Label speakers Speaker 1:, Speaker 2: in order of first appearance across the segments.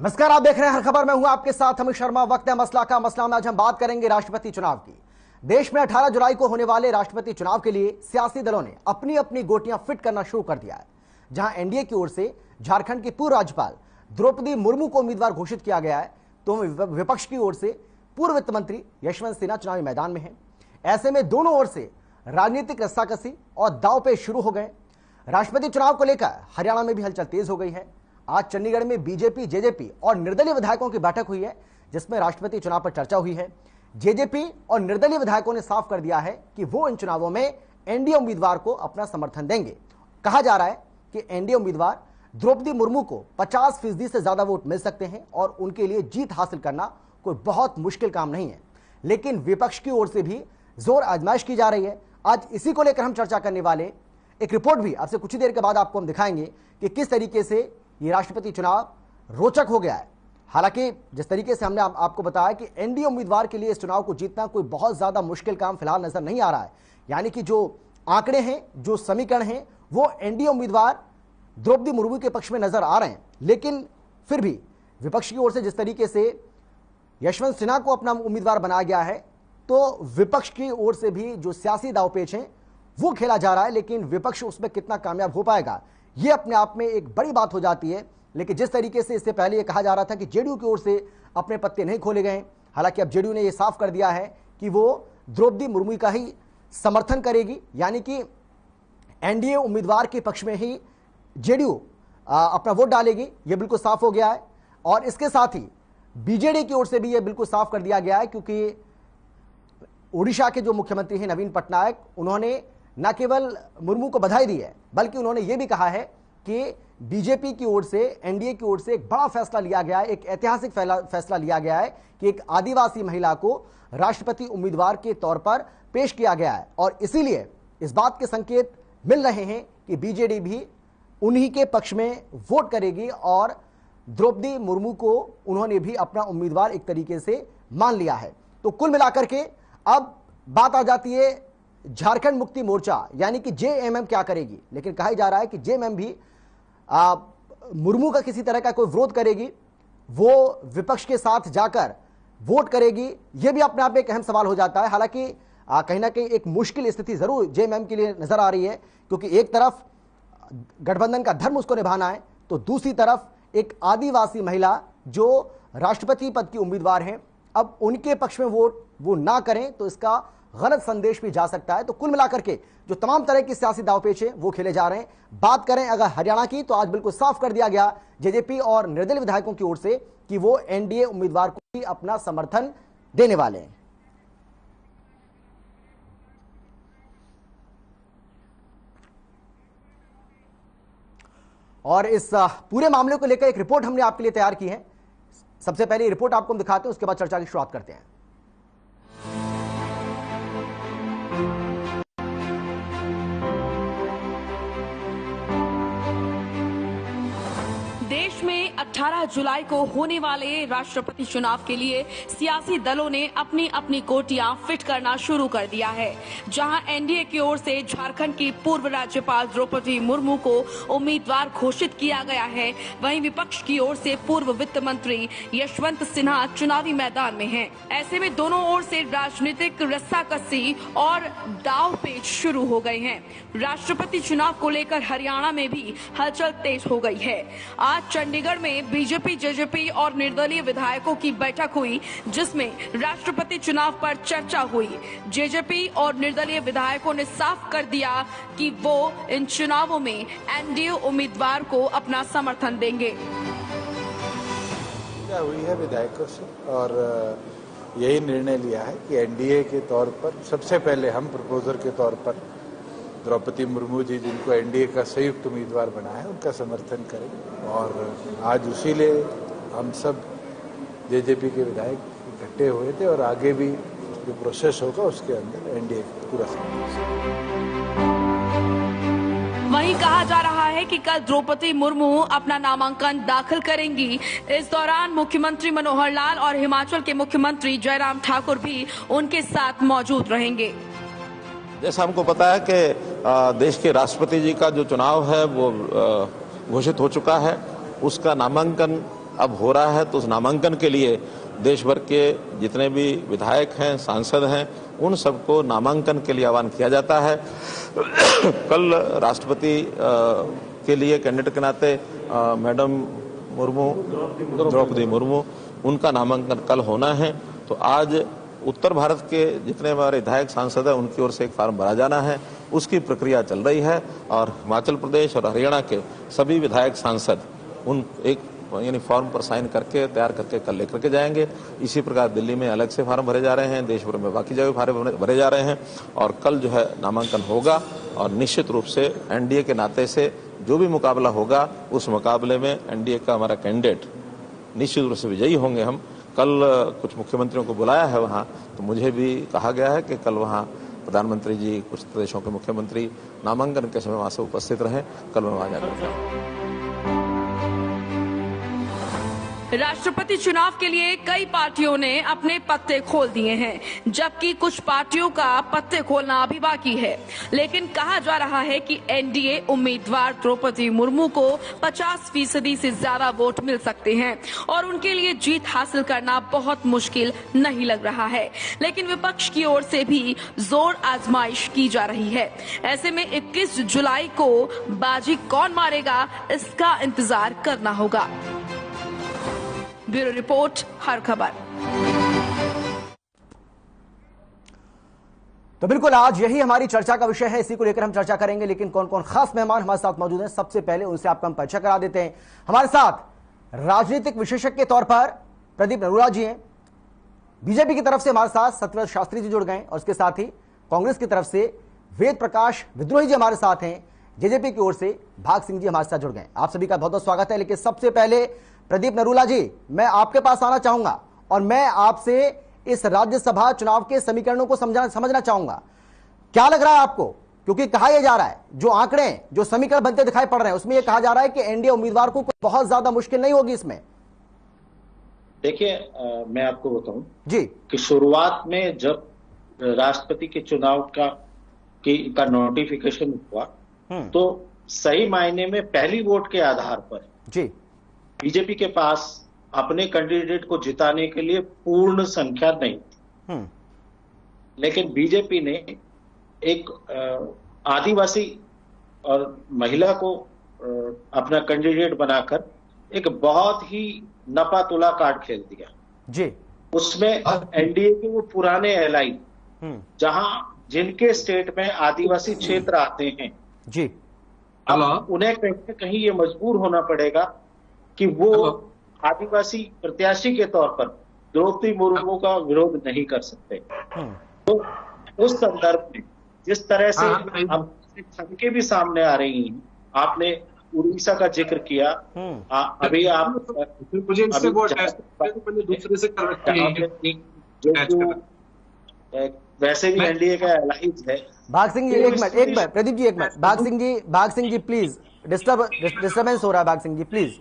Speaker 1: नमस्कार, आप देख रहे हैं हर खबर। मैं हूं आपके साथ अमित शर्मा। वक्त है मसला का। मसला में आज हम बात करेंगे राष्ट्रपति चुनाव की। देश में 18 जुलाई को होने वाले राष्ट्रपति चुनाव के लिए सियासी दलों ने अपनी अपनी गोटियां फिट करना शुरू कर दिया है। जहां एनडीए की ओर से झारखंड की पूर्व राज्यपाल द्रौपदी मुर्मू को उम्मीदवार घोषित किया गया है, तो विपक्ष की ओर से पूर्व वित्त मंत्री यशवंत सिन्हा चुनावी मैदान में है। ऐसे में दोनों ओर से राजनीतिक रस्साकसी और दांवपेच शुरू हो गए। राष्ट्रपति चुनाव को लेकर हरियाणा में भी हलचल तेज हो गई है। आज चंडीगढ़ में बीजेपी, जेजेपी और निर्दलीय विधायकों की बैठक हुई है, जिसमें राष्ट्रपति चुनाव पर चर्चा हुई है। जेजेपी और निर्दलीय विधायकों ने साफ कर दिया है कि वो इन चुनावों में एनडीए उम्मीदवार को अपना समर्थन देंगे। कहा जा रहा है कि एनडीए उम्मीदवार द्रौपदी मुर्मू को 50% से ज्यादा वोट मिल सकते हैं और उनके लिए जीत हासिल करना कोई बहुत मुश्किल काम नहीं है। लेकिन विपक्ष की ओर से भी जोर आजमाइश की जा रही है। आज इसी को लेकर हम चर्चा करने वाले। एक रिपोर्ट भी आपसे कुछ ही देर के बाद आपको हम दिखाएंगे कि किस तरीके से ये राष्ट्रपति चुनाव रोचक हो गया है। हालांकि जिस तरीके से हमने आपको बताया कि एनडीए उम्मीदवार के लिए इस चुनाव को जीतना कोई बहुत ज्यादा मुश्किल काम फिलहाल नजर नहीं आ रहा है। यानी कि जो आंकड़े हैं, जो समीकरण हैं, वो एनडीए उम्मीदवार द्रौपदी मुर्मू के पक्ष में नजर आ रहे हैं। लेकिन फिर भी विपक्ष की ओर से जिस तरीके से यशवंत सिन्हा को अपना उम्मीदवार बनाया गया है, तो विपक्ष की ओर से भी जो सियासी दांवपेच है वो खेला जा रहा है। लेकिन विपक्ष उसमें कितना कामयाब हो पाएगा, ये अपने आप में एक बड़ी बात हो जाती है। लेकिन जिस तरीके से इससे पहले ये कहा जा रहा था कि जेडीयू की ओर से अपने पत्ते नहीं खोले गए, हालांकि अब जेडीयू ने यह साफ कर दिया है कि वो द्रौपदी मुर्मू का ही समर्थन करेगी। यानी कि एनडीए उम्मीदवार के पक्ष में ही जेडीयू अपना वोट डालेगी, यह बिल्कुल साफ हो गया है। और इसके साथ ही बीजेडी की ओर से भी यह बिल्कुल साफ कर दिया गया है, क्योंकि ओडिशा के जो मुख्यमंत्री हैं नवीन पटनायक, उन्होंने न केवल मुर्मू को बधाई दी है, बल्कि उन्होंने ये भी कहा है कि बीजेपी की ओर से, एनडीए की ओर से एक बड़ा फैसला लिया गया है, एक ऐतिहासिक फैसला लिया गया है कि एक आदिवासी महिला को राष्ट्रपति उम्मीदवार के तौर पर पेश किया गया है। और इसीलिए इस बात के संकेत मिल रहे हैं कि बीजेडी भी उन्हीं के पक्ष में वोट करेगी और द्रौपदी मुर्मू को उन्होंने भी अपना उम्मीदवार एक तरीके से मान लिया है। तो कुल मिलाकर के अब बात आ जाती है झारखंड मुक्ति मोर्चा यानी कि जेएमएम क्या करेगी। लेकिन कहा जा रहा है कि जेएमएम भी मुर्मू का किसी तरह का कोई विरोध करेगी, वो विपक्ष के साथ जाकर वोट करेगी। यह भी अपने आप में एक अहम सवाल हो जाता है। हालांकि कहीं ना कहीं एक मुश्किल स्थिति जरूर जेएमएम के लिए नजर आ रही है, क्योंकि एक तरफ गठबंधन का धर्म उसको निभाना है, तो दूसरी तरफ एक आदिवासी महिला जो राष्ट्रपति पद की उम्मीदवार हैं, अब उनके पक्ष में वोट वो ना करें तो इसका गलत संदेश भी जा सकता है। तो कुल मिलाकर के जो तमाम तरह की सियासी दांवपेच है वो खेले जा रहे हैं। बात करें अगर हरियाणा की, तो आज बिल्कुल साफ कर दिया गया जेजेपी और निर्दलीय विधायकों की ओर से कि वो एनडीए उम्मीदवार को ही अपना समर्थन देने वाले हैं। और इस पूरे मामले को लेकर एक रिपोर्ट हमने आपके लिए तैयार की है। सबसे पहले रिपोर्ट आपको हम दिखाते हैं, उसके बाद चर्चा की शुरुआत करते हैं।
Speaker 2: देश में 18 जुलाई को होने वाले राष्ट्रपति चुनाव के लिए सियासी दलों ने अपनी अपनी कोटियां फिट करना शुरू कर दिया है। जहां एनडीए की ओर से झारखंड की पूर्व राज्यपाल द्रौपदी मुर्मू को उम्मीदवार घोषित किया गया है, वहीं विपक्ष की ओर से पूर्व वित्त मंत्री यशवंत सिन्हा चुनावी मैदान में हैं। ऐसे में दोनों ओर से राजनीतिक रस्साकसी और दांवपेच शुरू हो गए हैं। राष्ट्रपति चुनाव को लेकर हरियाणा में भी हलचल तेज हो गई है। आज चंडीगढ़ में बीजेपी, जेजेपी और निर्दलीय विधायकों की बैठक हुई, जिसमें राष्ट्रपति चुनाव पर चर्चा हुई। जेजेपी और निर्दलीय विधायकों ने साफ कर दिया कि वो इन चुनावों में एनडीए उम्मीदवार को अपना समर्थन देंगे।
Speaker 3: हुई है विधायकों से और यही निर्णय लिया है कि एनडीए के तौर पर सबसे पहले हम प्रपोजर के तौर पर द्रौपदी मुर्मू जी, जिनको एनडीए का संयुक्त उम्मीदवार बना है, उनका समर्थन करेंगे। और आज उसी लिए हम सब जेजेपी के विधायक इकट्ठे हुए थे और आगे भी जो प्रोसेस होगा उसके अंदर एनडीए पूरा समर्थन।
Speaker 2: वहीं कहा जा रहा है कि कल द्रौपदी मुर्मू अपना नामांकन दाखिल करेंगी। इस दौरान मुख्यमंत्री मनोहर लाल और हिमाचल के मुख्यमंत्री जयराम ठाकुर भी उनके साथ मौजूद रहेंगे।
Speaker 4: जैसा हमको पता है कि देश के राष्ट्रपति जी का जो चुनाव है वो घोषित हो चुका है। उसका नामांकन अब हो रहा है, तो उस नामांकन के लिए देश भर के जितने भी विधायक हैं, सांसद हैं, उन सबको नामांकन के लिए आह्वान किया जाता है। कल राष्ट्रपति के लिए कैंडिडेट के नाते मैडम द्रौपदी मुर्मू, उनका नामांकन कल होना है। तो आज उत्तर भारत के जितने हमारे विधायक सांसद हैं, उनकी ओर से एक फार्म भरा जाना है, उसकी प्रक्रिया चल रही है। और हिमाचल प्रदेश और हरियाणा के सभी विधायक सांसद उन एक यानी फॉर्म पर साइन करके तैयार करके कल लेकर के जाएंगे। इसी प्रकार दिल्ली में अलग से फार्म भरे जा रहे हैं, देश भर में बाकी जगह फार्म भरे जा रहे हैं, और कल जो है नामांकन होगा। और निश्चित रूप से एनडीए के नाते से जो भी मुकाबला होगा, उस मुकाबले में एनडीए का हमारा कैंडिडेट निश्चित रूप से विजयी होंगे। हम कल कुछ मुख्यमंत्रियों को बुलाया है वहाँ, तो मुझे भी कहा गया है कि कल वहाँ प्रधानमंत्री जी, कुछ प्रदेशों के मुख्यमंत्री नामांकन के समय वहाँ से उपस्थित रहें। कल मैं वहाँ जाकर
Speaker 2: राष्ट्रपति चुनाव के लिए कई पार्टियों ने अपने पत्ते खोल दिए हैं, जबकि कुछ पार्टियों का पत्ते खोलना अभी बाकी है। लेकिन कहा जा रहा है कि एनडीए उम्मीदवार द्रौपदी मुर्मू को 50% से ज्यादा वोट मिल सकते हैं और उनके लिए जीत हासिल करना बहुत मुश्किल नहीं लग रहा है। लेकिन विपक्ष की ओर से भी जोर आजमाइश की जा रही है। ऐसे में 21 जुलाई को बाजी कौन मारेगा, इसका इंतजार करना होगा। ब्यूरो रिपोर्ट, हर खबर।
Speaker 1: तो बिल्कुल आज यही हमारी चर्चा का विषय है, इसी को लेकर हम चर्चा करेंगे। लेकिन कौन कौन खास मेहमान हमारे साथ मौजूद हैं, सबसे पहले उनसे आपका हम परिचय करा देते हैं। हमारे साथ राजनीतिक विशेषज्ञ के तौर पर प्रदीप नरूला जी हैं। बीजेपी की तरफ से हमारे साथ सत्यव्रत शास्त्री जी जुड़ गए, और उसके साथ ही कांग्रेस की तरफ से वेद प्रकाश विद्रोही जी हमारे साथ हैं। जेजेपी की ओर से भाग सिंह जी हमारे साथ जुड़ गए। आप सभी का बहुत बहुत स्वागत है। लेकिन सबसे पहले प्रदीप नरूला जी, मैं आपके पास आना चाहूंगा और मैं आपसे इस राज्यसभा चुनाव के समीकरणों को समझना चाहूंगा। क्या लग रहा है आपको? क्योंकि कहा यह जा रहा है, जो आंकड़े, जो समीकरण बनते दिखाई पड़ रहे हैं, उसमें यह कहा जा रहा है कि एनडीए उम्मीदवार को बहुत ज्यादा मुश्किल नहीं होगी इसमें।
Speaker 5: देखिए, मैं आपको बताऊं
Speaker 1: जी
Speaker 5: कि शुरुआत में जब राष्ट्रपति के चुनाव का नोटिफिकेशन हुआ, तो सही मायने में पहली वोट के आधार पर
Speaker 1: जी
Speaker 5: बीजेपी के पास अपने कैंडिडेट को जिताने के लिए पूर्ण संख्या नहीं थी। लेकिन बीजेपी ने एक आदिवासी और महिला को अपना कैंडिडेट बनाकर एक बहुत ही नपा तुला कार्ड खेल दिया
Speaker 1: जी।
Speaker 5: उसमें एनडीए के वो पुराने एलाई, जिनके स्टेट में आदिवासी क्षेत्र आते हैं
Speaker 1: जी,
Speaker 5: अब उन्हें कहीं न कहीं ये मजबूर होना पड़ेगा कि वो आदिवासी प्रत्याशी के तौर पर द्रौपदी मुर्मू का विरोध नहीं कर सकते। तो उस संदर्भ में जिस तरह से अब संख्या भी सामने आ रही हैं, आपने उड़ीसा का जिक्र किया, अभी आप
Speaker 6: मुझे इससे दूसरे से कर रखी है,
Speaker 5: वैसे भी एनडीए का एलाइज है।
Speaker 1: भाग सिंह जी एक मिनट प्रदीप जी एक मिनट। भाग सिंह जी प्लीज, डिस्टर्बेंस हो रहा है। भाग सिंह जी प्लीज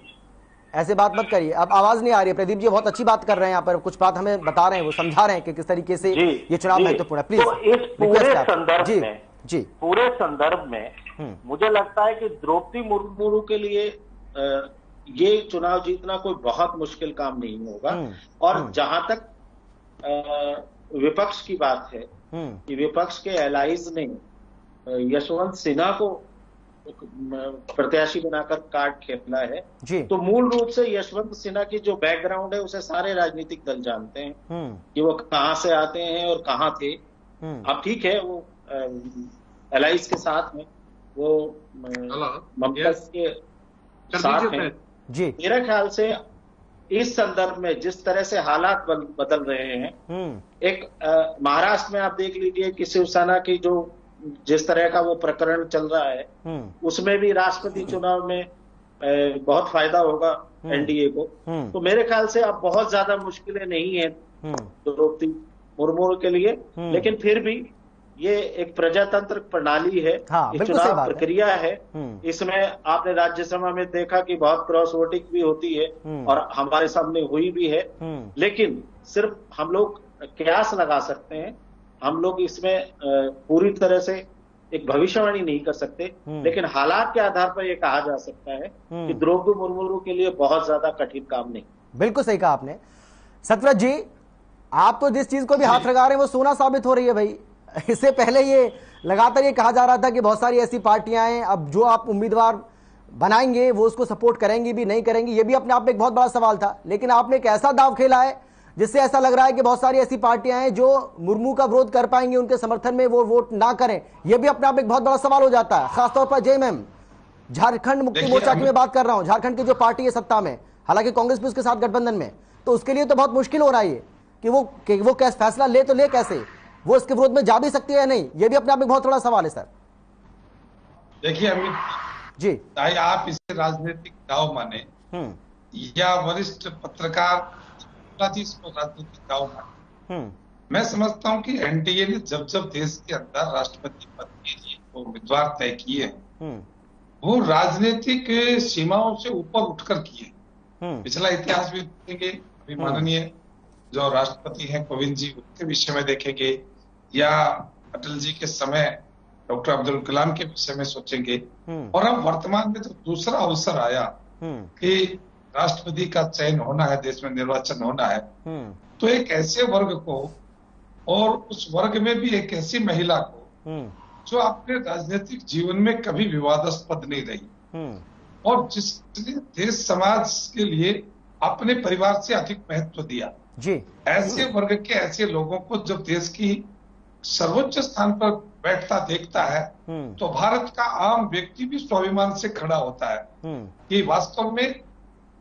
Speaker 1: ऐसे बात मत करिए। अब आवाज नहीं आ रही है। प्रदीप जी बहुत अच्छी बात कर रहे हैं, यहाँ पर कुछ बात हमें बता रहे हैं, वो समझा रहे हैं कि किस तरीके से ये चुनाव महत्वपूर्ण है। प्लीज।
Speaker 7: तो इस पूरे संदर्भ में मुझे लगता है कि द्रौपदी मुर्मू के लिए
Speaker 5: ये चुनाव जीतना कोई बहुत मुश्किल काम नहीं होगा। और जहां तक विपक्ष की बात है कि विपक्ष के एलाइज ने यशवंत सिन्हा को प्रत्याशी बनाकर कार्ड खेला है, तो मूल रूप से यशवंत सिन्हा की जो बैकग्राउंड है उसे सारे राजनीतिक दल जानते हैं कि वो कहां से आते हैं और कहां थे। अब ठीक है, वो एलाइज के साथ में, वो ममता के साथ हैं। मेरे ख्याल से इस संदर्भ में जिस तरह से हालात बदल रहे हैं, एक महाराष्ट्र में आप देख लीजिए कि शिवसेना की जिस तरह का वो प्रकरण चल रहा है, उसमें भी राष्ट्रपति चुनाव में बहुत फायदा होगा एनडीए को। तो मेरे ख्याल से अब बहुत ज्यादा मुश्किलें नहीं है द्रौपदी मुर्मू के लिए। लेकिन फिर भी ये एक प्रजातंत्र प्रणाली है, ये चुनाव प्रक्रिया है। इसमें आपने राज्यसभा में देखा कि बहुत क्रॉस वोटिंग भी होती है और हमारे सामने हुई भी है। लेकिन सिर्फ हम लोग कयास लगा सकते हैं, हम लोग इसमें पूरी तरह से एक भविष्यवाणी नहीं कर सकते, लेकिन हालात के आधार पर यह कहा जा सकता है कि द्रौपदी मुर्मू के लिए बहुत ज्यादा कठिन काम नहीं।
Speaker 1: बिल्कुल सही कहा आपने। सतव्रत जी, आप तो जिस चीज को भी हाथ लगा रहे हैं वो सोना साबित हो रही है भाई। इससे पहले ये लगातार ये कहा जा रहा था कि बहुत सारी ऐसी पार्टियां हैं, अब जो आप उम्मीदवार बनाएंगे वो उसको सपोर्ट करेंगी भी नहीं करेंगी, ये भी अपने आप में एक बहुत बड़ा सवाल था। लेकिन आपने एक ऐसा दाव खेला है जिससे ऐसा लग रहा है कि बहुत सारी ऐसी पार्टियां हैं जो मुर्मू का विरोध कर पाएंगी, उनके समर्थन में वो वोट ना करें, यह भी अपने आप में एक बहुत बड़ा सवाल हो जाता है। खासतौर पर जेएमएम, झारखंड मुक्ति मोर्चा की मैं बात कर रहा हूं, झारखंड की जो पार्टी है सत्ता में, हालांकि कांग्रेस भी उसके साथ गठबंधन में, तो उसके लिए तो बहुत मुश्किल हो रहा है कि वो कैसे फैसला ले, तो ले कैसे, वो इसके विरोध में जा भी सकती है या नहीं, ये भी अपने आप में बहुत बड़ा सवाल है सर।
Speaker 6: देखिए अमित
Speaker 1: जी,
Speaker 6: चाहे आप इसे राजनीतिक दाव माने या वरिष्ठ पत्रकार इसको राजनीतिक दाव माने, मैं समझता हूं कि एनडीए ने जब जब देश के अंदर राष्ट्रपति पद के लिए उम्मीदवार तय किए वो राजनीतिक सीमाओं से ऊपर उठकर किए। पिछला इतिहास भी देखेंगे, अभी माननीय जो राष्ट्रपति हैं कोविंद जी, उनके विषय में देखेंगे, या अटल जी के समय डॉक्टर अब्दुल कलाम के विषय में सोचेंगे, और अब वर्तमान में जो दूसरा अवसर आया कि राष्ट्रपति का चयन होना है, देश में निर्वाचन होना है, तो एक ऐसे वर्ग को, और उस वर्ग में भी एक ऐसी महिला को जो अपने राजनीतिक जीवन में कभी विवादास्पद नहीं रही और जिसने देश समाज के लिए अपने परिवार से अधिक महत्व दिया
Speaker 1: जी,
Speaker 6: ऐसे वर्ग के ऐसे लोगों को जब देश की सर्वोच्च स्थान पर बैठता देखता है तो भारत का आम व्यक्ति भी स्वाभिमान से खड़ा होता है कि वास्तव में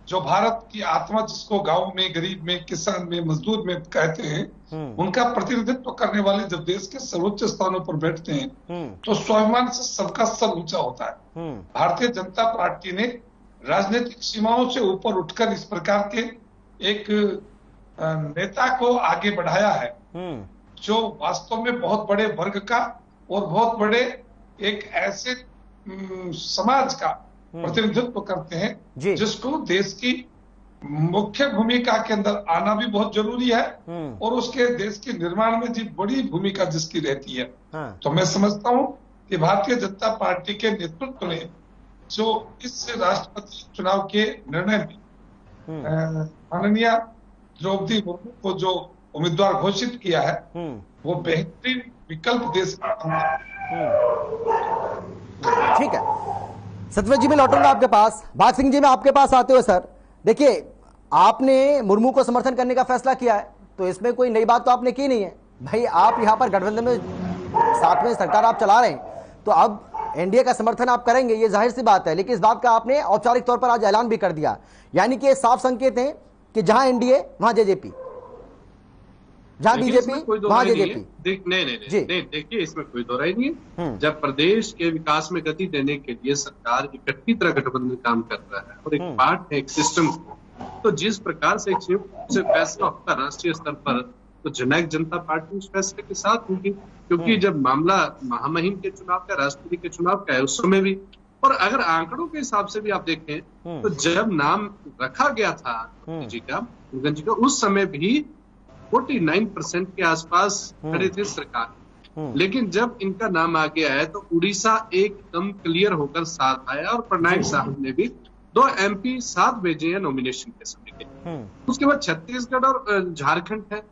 Speaker 6: जो भारत की आत्मा, जिसको गांव में, गरीब में, किसान में, मजदूर में कहते हैं, उनका प्रतिनिधित्व करने वाले जब देश के सर्वोच्च स्थानों पर बैठते हैं तो स्वाभिमान से सबका सर ऊंचा होता है। भारतीय जनता पार्टी ने राजनीतिक सीमाओं से ऊपर उठकर इस प्रकार के एक नेता को आगे बढ़ाया है जो वास्तव में बहुत बड़े वर्ग का और बहुत बड़े एक ऐसे समाज का प्रतिनिधित्व करते हैं जिसको देश की मुख्य भूमिका के अंदर आना भी बहुत जरूरी है और उसके देश के निर्माण में जी बड़ी भूमिका जिसकी रहती है। तो मैं समझता हूं कि भारतीय जनता पार्टी के नेतृत्व ने जो इस राष्ट्रपति चुनाव के निर्णय में माननीय द्रौपदी मुर्मू को जो उम्मीदवार घोषित किया है वो बेहतरीन विकल्प देश का।
Speaker 1: ठीक है, सतव्रत जी मैं लौटूंगा आपके पास। भाग सिंह जी मैं आपके पास आते हुए सर, देखिए आपने मुर्मू को समर्थन करने का फैसला किया है तो इसमें कोई नई बात तो आपने की नहीं है भाई। आप यहां पर गठबंधन में साथ में सरकार आप चला रहे हैं तो अब एनडीए का समर्थन आप करेंगे, ये जाहिर सी बात है, लेकिन इस बात का आपने औपचारिक तौर पर आज ऐलान भी कर दिया, यानी कि ये साफ संकेत है कि जहां एनडीए वहां जेजेपी, जहां बीजेपी वहां जेजेपी।
Speaker 6: नहीं, देखिए इसमें कोई दो राय नहीं है। जब प्रदेश के विकास में गति देने के लिए सरकार इकट्ठी तरह गठबंधन काम कर रहा है और एक पार्ट है एक सिस्टम, तो जिस प्रकार से एक संयुक्त से फैसला होता है राष्ट्रीय स्तर पर, तो जननायक जनता पार्टी उस फैसले के साथ होगी, क्योंकि जब मामला महामहिम के चुनाव का, राष्ट्रपति के चुनाव का है, उस समय भी, और अगर आंकड़ों के हिसाब से भी आप देखें तो जब नाम रखा गया था जी का, उस समय भी 49% के आसपास खड़े थे सरकार, लेकिन जब इनका नाम आ गया है तो उड़ीसा एकदम क्लियर होकर साथ आया और पटनायक साहब ने भी 2 MP साथ भेजे हैं नॉमिनेशन के समय के। उसके बाद छत्तीसगढ़ और झारखंड है,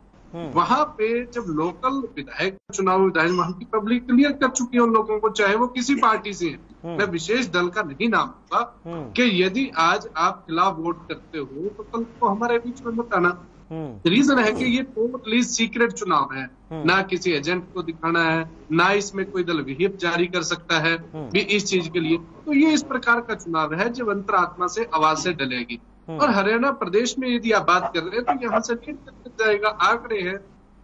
Speaker 6: वहां पे जब लोकल विधायक चुनाव विधायक वहां की पब्लिक क्लियर कर चुकी है उन लोगों को, चाहे वो किसी पार्टी से है। मैं विशेष दल का नहीं नाम दूंगा कि यदि आज आप खिलाफ वोट करते हो तो कल को हमारे बीच में मत आना। रीजन है कि ये टोटली सीक्रेट चुनाव है, ना किसी एजेंट को दिखाना है, ना इसमें कोई दल विहिप जारी कर सकता है भी इस चीज के लिए। तो ये इस प्रकार का चुनाव है जो अंतरात्मा से आवाज से डलेगी। और हरियाणा प्रदेश में यदि आप बात कर रहे हैं तो यहाँ से लीड करते जाएगा। आंकड़े हैं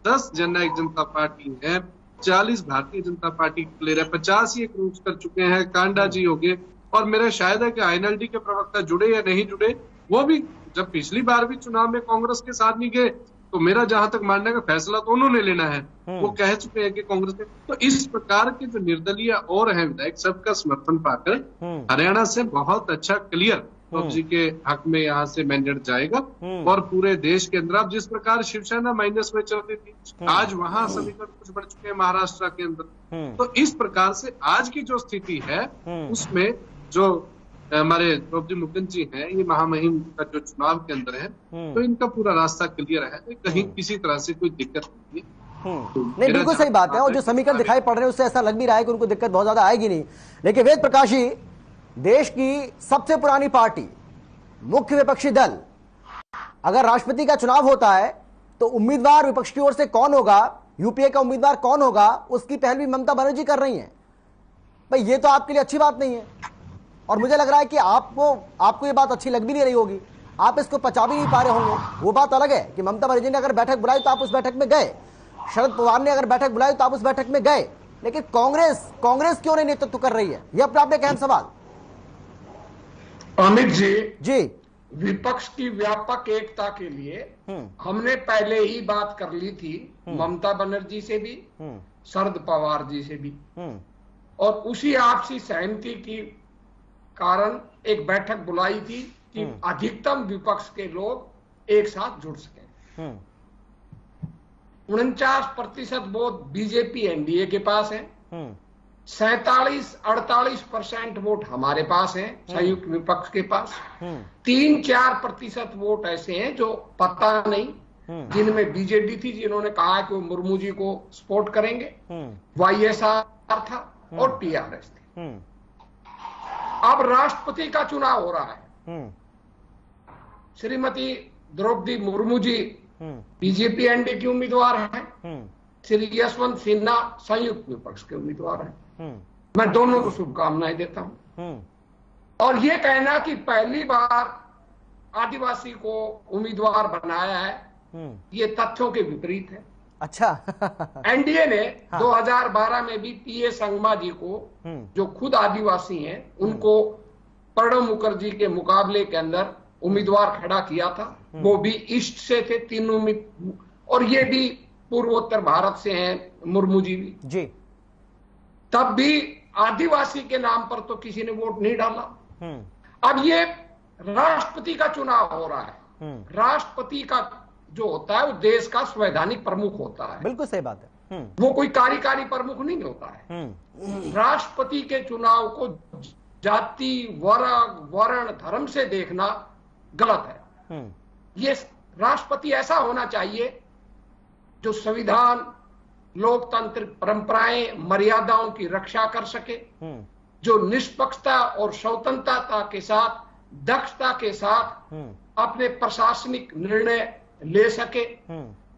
Speaker 6: 10 जननायक जनता पार्टी है, 40 भारतीय जनता पार्टी प्लेयर है, 50 ये क्रूज कर चुके हैं, कांडा जी हो गए, और मेरा शायद है कि आईएनएलडी के प्रवक्ता जुड़े या नहीं जुड़े, वो भी जब पिछली बार भी चुनाव में कांग्रेस के साथ नहीं गए तो मेरा जहां तक मानने का फैसला तो उन्होंने लेना है, वो कह चुके हैं कि कांग्रेस ने। तो इस प्रकार के जो निर्दलीय और हैं विधायक सबका समर्थन पाकर हरियाणा से बहुत अच्छा क्लियर तो जी के हक में यहाँ से मैंडेट जाएगा और पूरे देश के अंदर, अब जिस प्रकार शिवसेना माइनस में चलती थी, आज वहां समीकरण कुछ बढ़ चुके हैं महाराष्ट्र के अंदर। तो इस प्रकार से आज की जो स्थिति है उसमें जो हमारे द्रौपदी मुर्मू जी हैं, ये महामहिम का जो चुनाव के अंदर है, तो इनका पूरा रास्ता क्लियर है, कहीं किसी तरह से कोई दिक्कत नहीं है।
Speaker 1: नहीं, बिल्कुल सही बात है। और जो समीकरण दिखाई पड़ रहे हैं उससे ऐसा लग भी रहा है कि उनको दिक्कत बहुत ज्यादा आएगी नहीं। लेकिन वेद प्रकाश जी, देश की सबसे पुरानी पार्टी, मुख्य विपक्षी दल, अगर राष्ट्रपति का चुनाव होता है तो उम्मीदवार विपक्ष की ओर से कौन होगा, यूपीए का उम्मीदवार कौन होगा, उसकी पहल भी ममता बनर्जी कर रही हैं। भाई ये तो आपके लिए अच्छी बात नहीं है, और मुझे लग रहा है कि आपको ये बात अच्छी लग भी नहीं रही होगी, आप इसको पचा भी नहीं पा रहे होंगे। वो बात अलग है कि ममता बनर्जी ने अगर बैठक बुलाई तो आप उस बैठक में गए, शरद पवार ने अगर बैठक बुलाई तो आप उस बैठक में गए, लेकिन कांग्रेस क्यों नहीं नेतृत्व कर रही है, यह अपने आप में एक अहम सवाल।
Speaker 8: अमित जी, विपक्ष की व्यापक एकता के लिए हमने पहले ही बात कर ली थी, ममता बनर्जी से भी, शरद पवार जी से भी, और उसी आपसी सहमति की कारण एक बैठक बुलाई थी कि अधिकतम विपक्ष के लोग एक साथ जुड़ सकें। 49% वोट बीजेपी एनडीए के पास है, 47-48% वोट हमारे पास है संयुक्त विपक्ष के पास, 3-4% वोट ऐसे हैं जो पता नहीं, जिनमें बीजेडी थी, जिन्होंने कहा कि वो मुर्मू जी को सपोर्ट करेंगे, वाईएसआर था और टीआरएस थी। अब राष्ट्रपति का चुनाव हो रहा है, श्रीमती द्रौपदी मुर्मू जी बीजेपी एनडीए की उम्मीदवार हैं, श्री यशवंत सिन्हा संयुक्त विपक्ष के उम्मीदवार हैं। मैं दोनों को शुभकामनाएं देता हूं। और ये कहना कि पहली बार आदिवासी को उम्मीदवार बनाया है, ये तथ्यों के विपरीत है।
Speaker 1: अच्छा।
Speaker 8: एनडीए ने 2012 में भी पीए संगमा जी को, जो खुद आदिवासी हैं, उनको प्रणब मुखर्जी के मुकाबले के अंदर उम्मीदवार खड़ा किया था। वो भी ईस्ट से थे, तीन उम्मीदवार, और ये भी पूर्वोत्तर भारत से हैं, मुर्मू जी भी
Speaker 1: जी।
Speaker 8: तब भी आदिवासी के नाम पर तो किसी ने वोट नहीं डाला। अब ये राष्ट्रपति का चुनाव हो रहा है, राष्ट्रपति का जो होता है वो देश का संवैधानिक प्रमुख होता है।
Speaker 1: बिल्कुल सही बात है।
Speaker 8: वो कोई कार्यकारी प्रमुख नहीं होता है। राष्ट्रपति के चुनाव को जाति, वर्ग, वर्ण, धर्म से देखना गलत है। ये राष्ट्रपति ऐसा होना चाहिए जो संविधान, लोकतंत्र परंपराएं, मर्यादाओं की रक्षा कर सके, जो निष्पक्षता और स्वतंत्रता के साथ, दक्षता के साथ अपने प्रशासनिक निर्णय ले सके,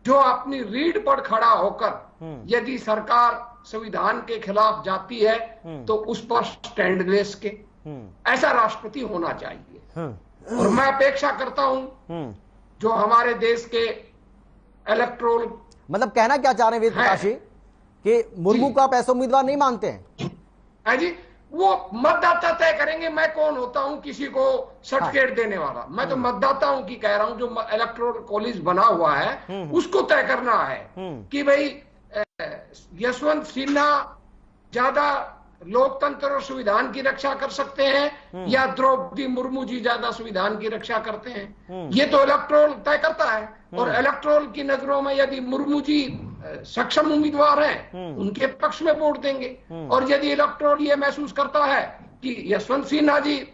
Speaker 8: जो अपनी रीढ़ पर खड़ा होकर यदि सरकार संविधान के खिलाफ जाती है तो उस पर स्टैंड ले सके, ऐसा राष्ट्रपति होना चाहिए। और मैं अपेक्षा करता हूं जो हमारे देश के इलेक्टोरल,
Speaker 1: मतलब कहना क्या चाह रहे हैं वेद प्रकाश जी कि मुर्मू को आप ऐसा उम्मीदवार नहीं मानते हैं?
Speaker 8: है जी, वो मतदाता तय करेंगे मैं कौन होता हूं किसी को सर्टिफिकेट देने वाला। मैं तो मतदाताओं की कह रहा हूं, जो इलेक्टोरल कॉलेज बना हुआ है उसको तय करना है कि भाई यशवंत सिन्हा ज्यादा लोकतंत्र और संविधान की रक्षा कर सकते हैं या द्रौपदी मुर्मू जी ज्यादा संविधान की रक्षा करते हैं। ये तो इलेक्टोरल तय करता है। और इलेक्टोरल की नजरों में यदि मुर्मू जी सक्षम उम्मीदवार हैं, उनके पक्ष में वोट देंगे। और यदि इलेक्टोरल ये महसूस करता है कि यशवंत सिन्हा जी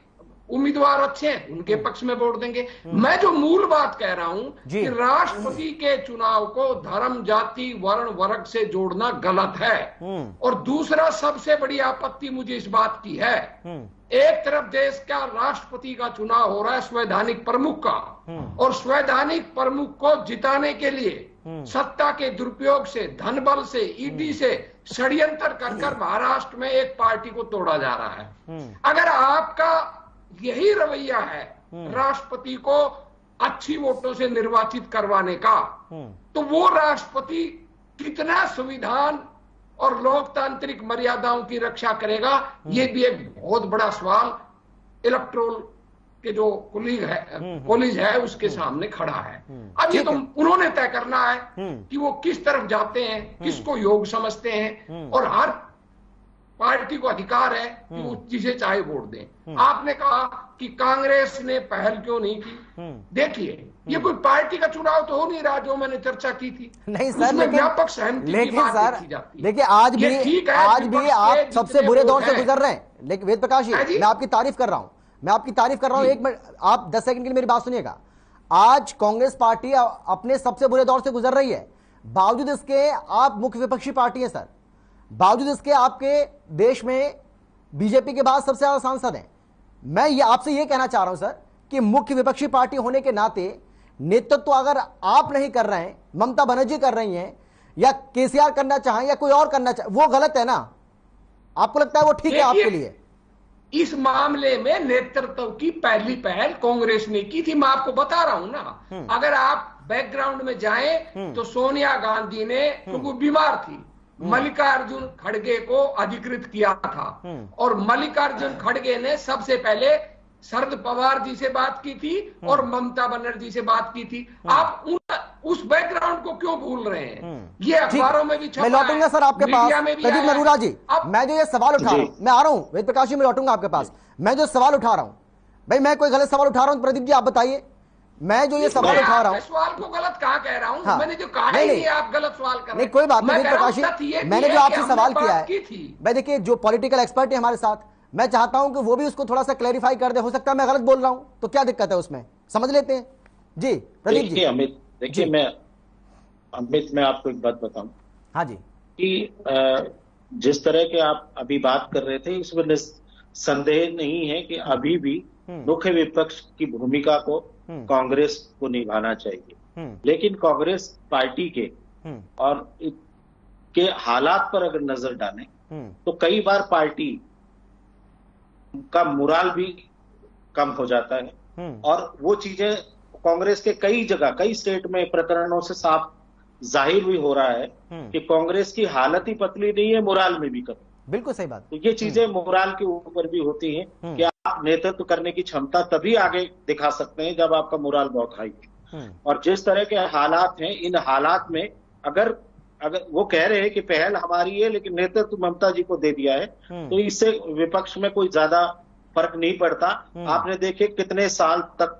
Speaker 8: उम्मीदवार अच्छे हैं, उनके पक्ष में वोट देंगे। मैं जो मूल बात कह रहा हूं कि राष्ट्रपति के चुनाव को धर्म, जाति, वर्ण, वर्ग से जोड़ना गलत है। और दूसरा सबसे बड़ी आपत्ति मुझे इस बात की है, एक तरफ देश का राष्ट्रपति का चुनाव हो रहा है संवैधानिक प्रमुख का, और संवैधानिक प्रमुख को जिताने के लिए सत्ता के दुरुपयोग से, धन बल से, ईडी से षड्यंत्र कर महाराष्ट्र में एक पार्टी को तोड़ा जा रहा है। अगर आपका यही रवैया है राष्ट्रपति को अच्छी वोटों से निर्वाचित करवाने का, तो वो राष्ट्रपति कितना संविधान और लोकतांत्रिक मर्यादाओं की रक्षा करेगा, ये भी एक बहुत बड़ा सवाल इलेक्टोरल के जो कॉलेज है उसके सामने खड़ा है। अब ये तो उन्होंने तय करना है कि वो किस तरफ जाते हैं, किसको योग समझते हैं। और हर पार्टी को अधिकार है कि वो जिसे चाहे वोट दें। आपने कहा कि कांग्रेस ने पहल क्यों नहीं की। देखिए, ये कोई पार्टी का चुनाव तो हो नहीं रहा जो मैंने चर्चा की थी।
Speaker 1: नहीं सर,
Speaker 8: व्यापक सहमति की बात देखी जाती है।
Speaker 1: देखिए आज भी आप सबसे बुरे दौर से गुजर रहे हैं। लेकिन वेद प्रकाश जी, मैं आपकी तारीफ कर रहा हूं, एक मिनट आप 10 सेकंड के लिए मेरी बात सुनिएगा। आज कांग्रेस पार्टी अपने सबसे बुरे दौर से गुजर रही है, बावजूद इसके आप मुख्य विपक्षी पार्टी है सर, बावजूद इसके आपके देश में बीजेपी के बाद सबसे ज्यादा सांसद हैं। मैं ये आपसे ये कहना चाह रहा हूं सर कि मुख्य विपक्षी पार्टी होने के नाते नेतृत्व अगर आप नहीं कर रहे हैं, ममता बनर्जी कर रही हैं, या केसीआर करना चाहें या कोई और करना चाहे, वो गलत है ना? आपको लगता है वो ठीक है आपके लिए?
Speaker 8: इस मामले में नेतृत्व की पहली पहल कांग्रेस ने की थी। मैं आपको बता रहा हूं ना, अगर आप बैकग्राउंड में जाएं तो सोनिया गांधी ने, क्योंकि वो बीमार थी, मल्लिकार्जुन खड़गे को अधिकृत किया था, और मल्लिकार्जुन खड़गे ने सबसे पहले शरद पवार जी से बात की थी और ममता बनर्जी से बात की थी। आप उस बैकग्राउंड को क्यों भूल रहे हैं? ये अखबारों में भी छपा है,
Speaker 1: मैं लौटूंगा सर आपके पास, प्रदीप नरूरा जी। मैं जो ये सवाल उठा रहा हूं, मैं आ रहा हूं वेद प्रकाश जी, मैं लौटूंगा आपके पास। मैं जो सवाल उठा रहा हूं, भाई मैं कोई गलत सवाल उठा रहा हूं प्रदीप जी आप बताइए। मैं जो ये सवाल उठा रहा हूं,
Speaker 8: सवाल को गलत कहा कह रहा हूं, मैंने जो कहा नहीं, आप गलत सवाल कर रहे हैं।
Speaker 1: नहीं कोई बात नहीं वेद प्रकाश जी, मैंने जो आपसे सवाल किया है, भाई देखिए जो पॉलिटिकल एक्सपर्ट है हमारे साथ, मैं चाहता हूं कि वो भी उसको थोड़ा सा क्लैरिफाई कर दे। हो सकता है मैं गलत बोल रहा हूं, तो क्या दिक्कत है उसमें, समझ लेते हैं जी प्रदीप जी।
Speaker 5: अमित देखिए, मैं आपको एक बात बताऊं।
Speaker 1: हाँ जी।
Speaker 5: कि जिस तरह के आप अभी बात कर रहे थे, इसमें संदेह नहीं है कि अभी भी मुख्य विपक्ष की भूमिका को कांग्रेस को निभाना चाहिए, लेकिन कांग्रेस पार्टी के और के हालात पर अगर नजर डालें तो कई बार पार्टी का मुराल भी कम हो जाता है, और वो चीजें कांग्रेस के कई जगह, कई स्टेट में प्रकरणों से साफ जाहिर भी हो रहा है कि कांग्रेस की हालत ही पतली नहीं है, मुराल में भी कमी।
Speaker 1: बिल्कुल सही बात।
Speaker 5: तो ये चीजें मोराल के ऊपर भी होती हैं कि आप नेतृत्व करने की क्षमता तभी आगे दिखा सकते हैं जब आपका मोराल बहुत हाई है। और जिस तरह के हालात हैं, इन हालात में अगर वो कह रहे हैं कि पहल हमारी है लेकिन नेतृत्व ममता जी को दे दिया है, तो इससे विपक्ष में कोई ज्यादा फर्क नहीं पड़ता। आपने देखे कितने साल तक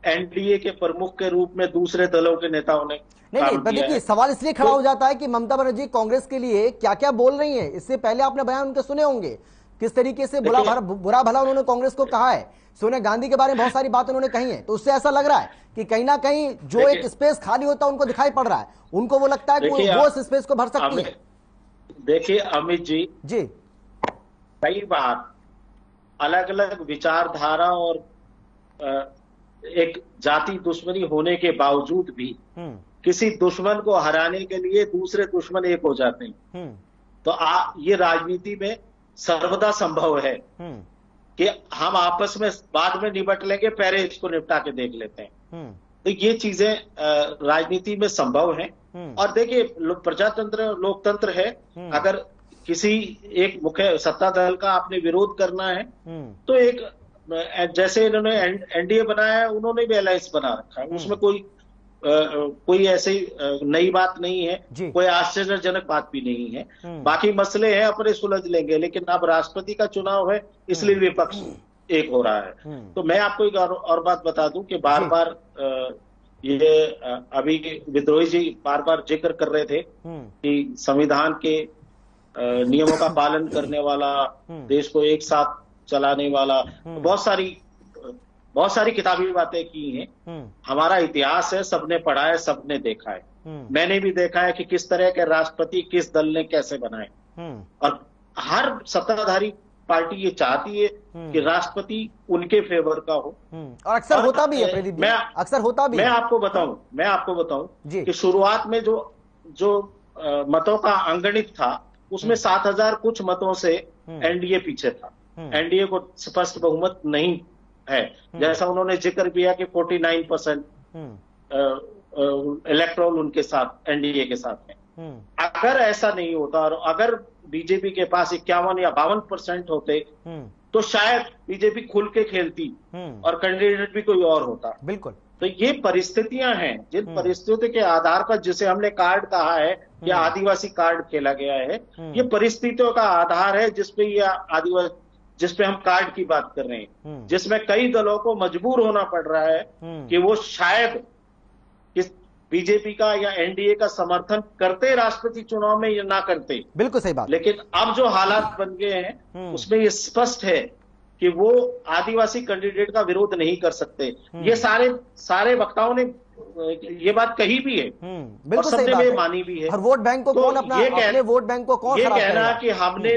Speaker 5: एनडीए के प्रमुख के रूप में दूसरे दलों के नेताओं ने
Speaker 1: नहीं प्रदीप जी, सवाल इसलिए खड़ा हो जाता है कि ममता बनर्जी कांग्रेस के लिए क्या क्या बोल रही हैं। इससे पहले आपने बयान उनके सुने होंगे, किस तरीके से बुरा भला उन्होंने कांग्रेस को कहा है। सोनिया गांधी के बारे में बहुत सारी बातें उन्होंने कही हैं, तो उससे ऐसा लग रहा है कि कहीं ना कहीं जो एक स्पेस खाली होता है उनको दिखाई पड़ रहा है, उनको वो लगता है कि वो उस स्पेस को भर सकती है।
Speaker 5: देखिए अमित जी, कई बार अलग अलग विचारधारा और एक जाति दुश्मनी होने के बावजूद भी किसी दुश्मन को हराने के लिए दूसरे दुश्मन एक हो जाते हैं। तो ये राजनीति में सर्वदा संभव है कि हम आपस में बाद में निपट लेंगे, पहले इसको निपटा के देख लेते हैं। तो ये चीजें राजनीति में संभव हैं। और देखिए प्रजातंत्र लोकतंत्र है, अगर किसी एक मुख्य सत्ता दल का आपने विरोध करना है तो एक, जैसे इन्होंने एनडीए बनाया है, उन्होंने भी अलायंस बना रखा है, उसमें कोई ऐसी नई बात नहीं है, कोई आश्चर्यजनक बात भी नहीं है। बाकी मसले हैं अपने सुलझ लेंगे, लेकिन अब राष्ट्रपति का चुनाव है इसलिए विपक्ष एक हो रहा है। तो मैं आपको एक और बात बता दूं कि बार बार ये अभी विद्रोही जी बार बार जिक्र कर रहे थे कि संविधान के नियमों का पालन करने वाला, देश को एक साथ चलाने वाला, बहुत सारी किताबी बातें की हैं। हमारा इतिहास है, सबने पढ़ा है, सबने देखा है। मैंने भी देखा है कि किस तरह के राष्ट्रपति किस दल ने कैसे बनाए, और हर सत्ताधारी पार्टी ये चाहती है कि राष्ट्रपति उनके फेवर का हो,
Speaker 1: और अक्सर होता भी है प्रदीप जी, अक्सर होता भी।
Speaker 5: मैं आपको बताऊं कि शुरुआत में जो मतों का अंगणित था उसमें 7,000 कुछ मतों से एनडीए पीछे था। एनडीए को स्पष्ट बहुमत नहीं है, जैसा उन्होंने जिक्र किया कि 49% इलेक्ट्रोल उनके साथ, एनडीए के साथ है। अगर ऐसा नहीं होता और अगर बीजेपी के पास 51 या 52% होते तो शायद बीजेपी खुल के खेलती और कैंडिडेट भी कोई और होता।
Speaker 1: बिल्कुल।
Speaker 5: तो ये परिस्थितियां हैं, जिन परिस्थितियों के आधार पर, जिसे हमने कार्ड कहा है कि आदिवासी कार्ड खेला गया है, ये परिस्थितियों का आधार है जिसपे ये आदिवासी, जिसपे हम कार्ड की बात कर रहे हैं, जिसमें कई दलों को मजबूर होना पड़ रहा है कि वो शायद इस बीजेपी का या एनडीए का समर्थन करते राष्ट्रपति चुनाव में या ना करते।
Speaker 1: बिल्कुल सही बात।
Speaker 5: लेकिन अब जो हालात बन गए हैं उसमें ये स्पष्ट है कि वो आदिवासी कैंडिडेट का विरोध नहीं कर सकते। ये सारे वक्ताओं ने ये बात कही भी है और सबने मानी भी है।
Speaker 1: और वोट बैंक को
Speaker 5: तो
Speaker 1: कौन अपने वोट बैंक को कौन
Speaker 5: ये कहना कि हमने,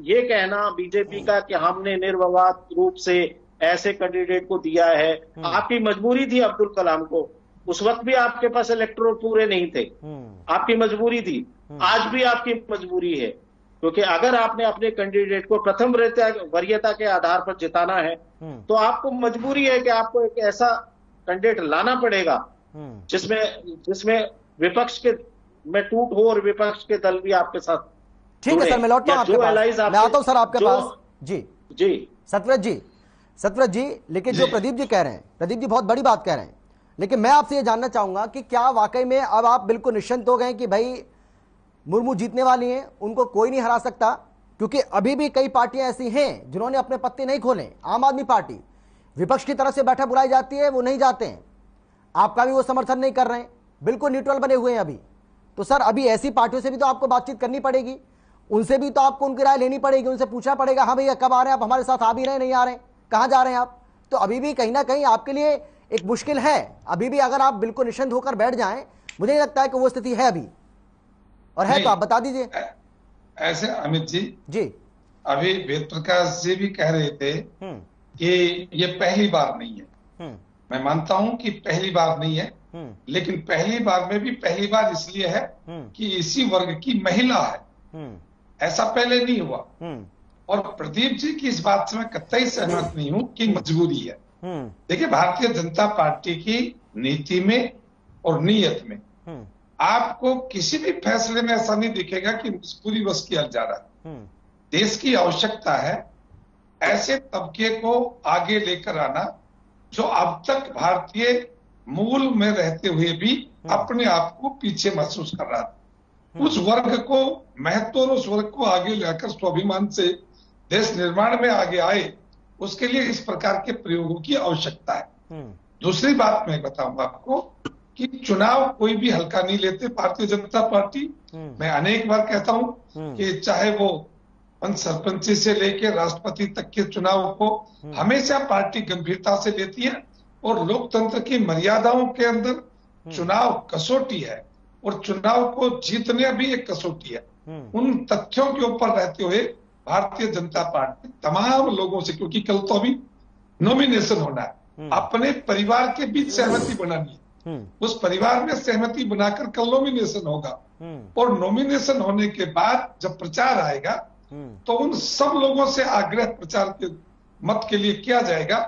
Speaker 5: ये कहना बीजेपी का कि हमने निर्विवाद रूप से ऐसे कैंडिडेट को दिया है, आपकी मजबूरी थी अब्दुल कलाम को, उस वक्त भी आपके पास इलेक्टोरल पूरे नहीं थे, आपकी मजबूरी थी, आज भी आपकी मजबूरी है, क्योंकि अगर आपने अपने कैंडिडेट को प्रथम वरीयता के आधार पर जिताना है तो आपको मजबूरी है कि आपको एक ऐसा कैंडिडेट लाना पड़ेगा जिसमें विपक्ष के में टूट हो और विपक्ष के दल भी आपके साथ।
Speaker 1: ठीक है सर, मैं लौटता हूं आपके पास, मैं आता हूं सर आपके पास। जी सतव्रत जी, लेकिन जो प्रदीप जी कह रहे हैं, प्रदीप जी बहुत बड़ी बात कह रहे हैं, लेकिन मैं आपसे ये जानना चाहूंगा कि क्या वाकई में अब आप बिल्कुल निश्चिंत हो गए कि भाई मुर्मू जीतने वाली हैं, उनको कोई नहीं हरा सकता? क्योंकि अभी भी कई पार्टियां ऐसी हैं जिन्होंने अपने पत्ते नहीं खोले। आम आदमी पार्टी विपक्ष की तरफ से बैठक बुलाई जाती है, वो नहीं जाते हैं, आपका भी वो समर्थन नहीं कर रहे हैं, बिल्कुल न्यूट्रल बने हुए हैं अभी। तो सर अभी ऐसी पार्टियों से भी तो आपको बातचीत करनी पड़ेगी, उनसे भी तो आपको उनकी राय लेनी पड़ेगी, उनसे पूछना पड़ेगा, हाँ भैया कब आ रहे हैं आप हमारे साथ, आ भी रहे नहीं आ रहे, कहाँ जा रहे हैं आप? तो अभी भी कहीं ना कहीं आपके लिए एक मुश्किल है। अभी भी अगर आप बिल्कुल निश्चिंत होकर बैठ जाएं, मुझे नहीं लगता है कि वो स्थिति है अभी, और है तो आप बता दीजिए।
Speaker 9: ऐसे अमित जी अभी वेद प्रकाश जी भी कह रहे थे कि ये पहली बार नहीं है। मैं मानता हूं कि पहली बार नहीं है, लेकिन पहली बार में भी पहली बार इसलिए है कि इसी वर्ग की महिला है, ऐसा पहले नहीं हुआ। और प्रदीप जी की इस बात से मैं कतई सहमत नहीं हूं कि मजबूरी है। देखिए, भारतीय जनता पार्टी की नीति में और नीयत में आपको किसी भी फैसले में ऐसा नहीं दिखेगा कि मजबूरी वश किया जा रहा है। देश की आवश्यकता है ऐसे तबके को आगे लेकर आना जो अब तक भारतीय मूल में रहते हुए भी अपने आप को पीछे महसूस कर रहा था। उस वर्ग को महत्व और उस वर्ग को आगे लेकर स्वाभिमान से देश निर्माण में आगे आए, उसके लिए इस प्रकार के प्रयोगों की आवश्यकता है। दूसरी बात मैं बताऊंगा आपको कि चुनाव कोई भी हल्का नहीं लेते भारतीय जनता पार्टी। मैं अनेक बार कहता हूं कि चाहे वो पंच सरपंची से लेकर राष्ट्रपति तक के चुनाव को हमेशा पार्टी गंभीरता से लेती है, और लोकतंत्र की मर्यादाओं के अंदर चुनाव कसौटी है और चुनाव को जीतने भी एक कसौटी है। उन तथ्यों के ऊपर रहते हुए भारतीय जनता पार्टी तमाम लोगों से, क्योंकि कल तो अभी नॉमिनेशन होना है, अपने परिवार के बीच सहमति बनानी है, उस परिवार में सहमति बनाकर कल नॉमिनेशन होगा, और नॉमिनेशन होने के बाद जब प्रचार आएगा तो उन सब लोगों से आग्रह प्रचार के मत के लिए किया जाएगा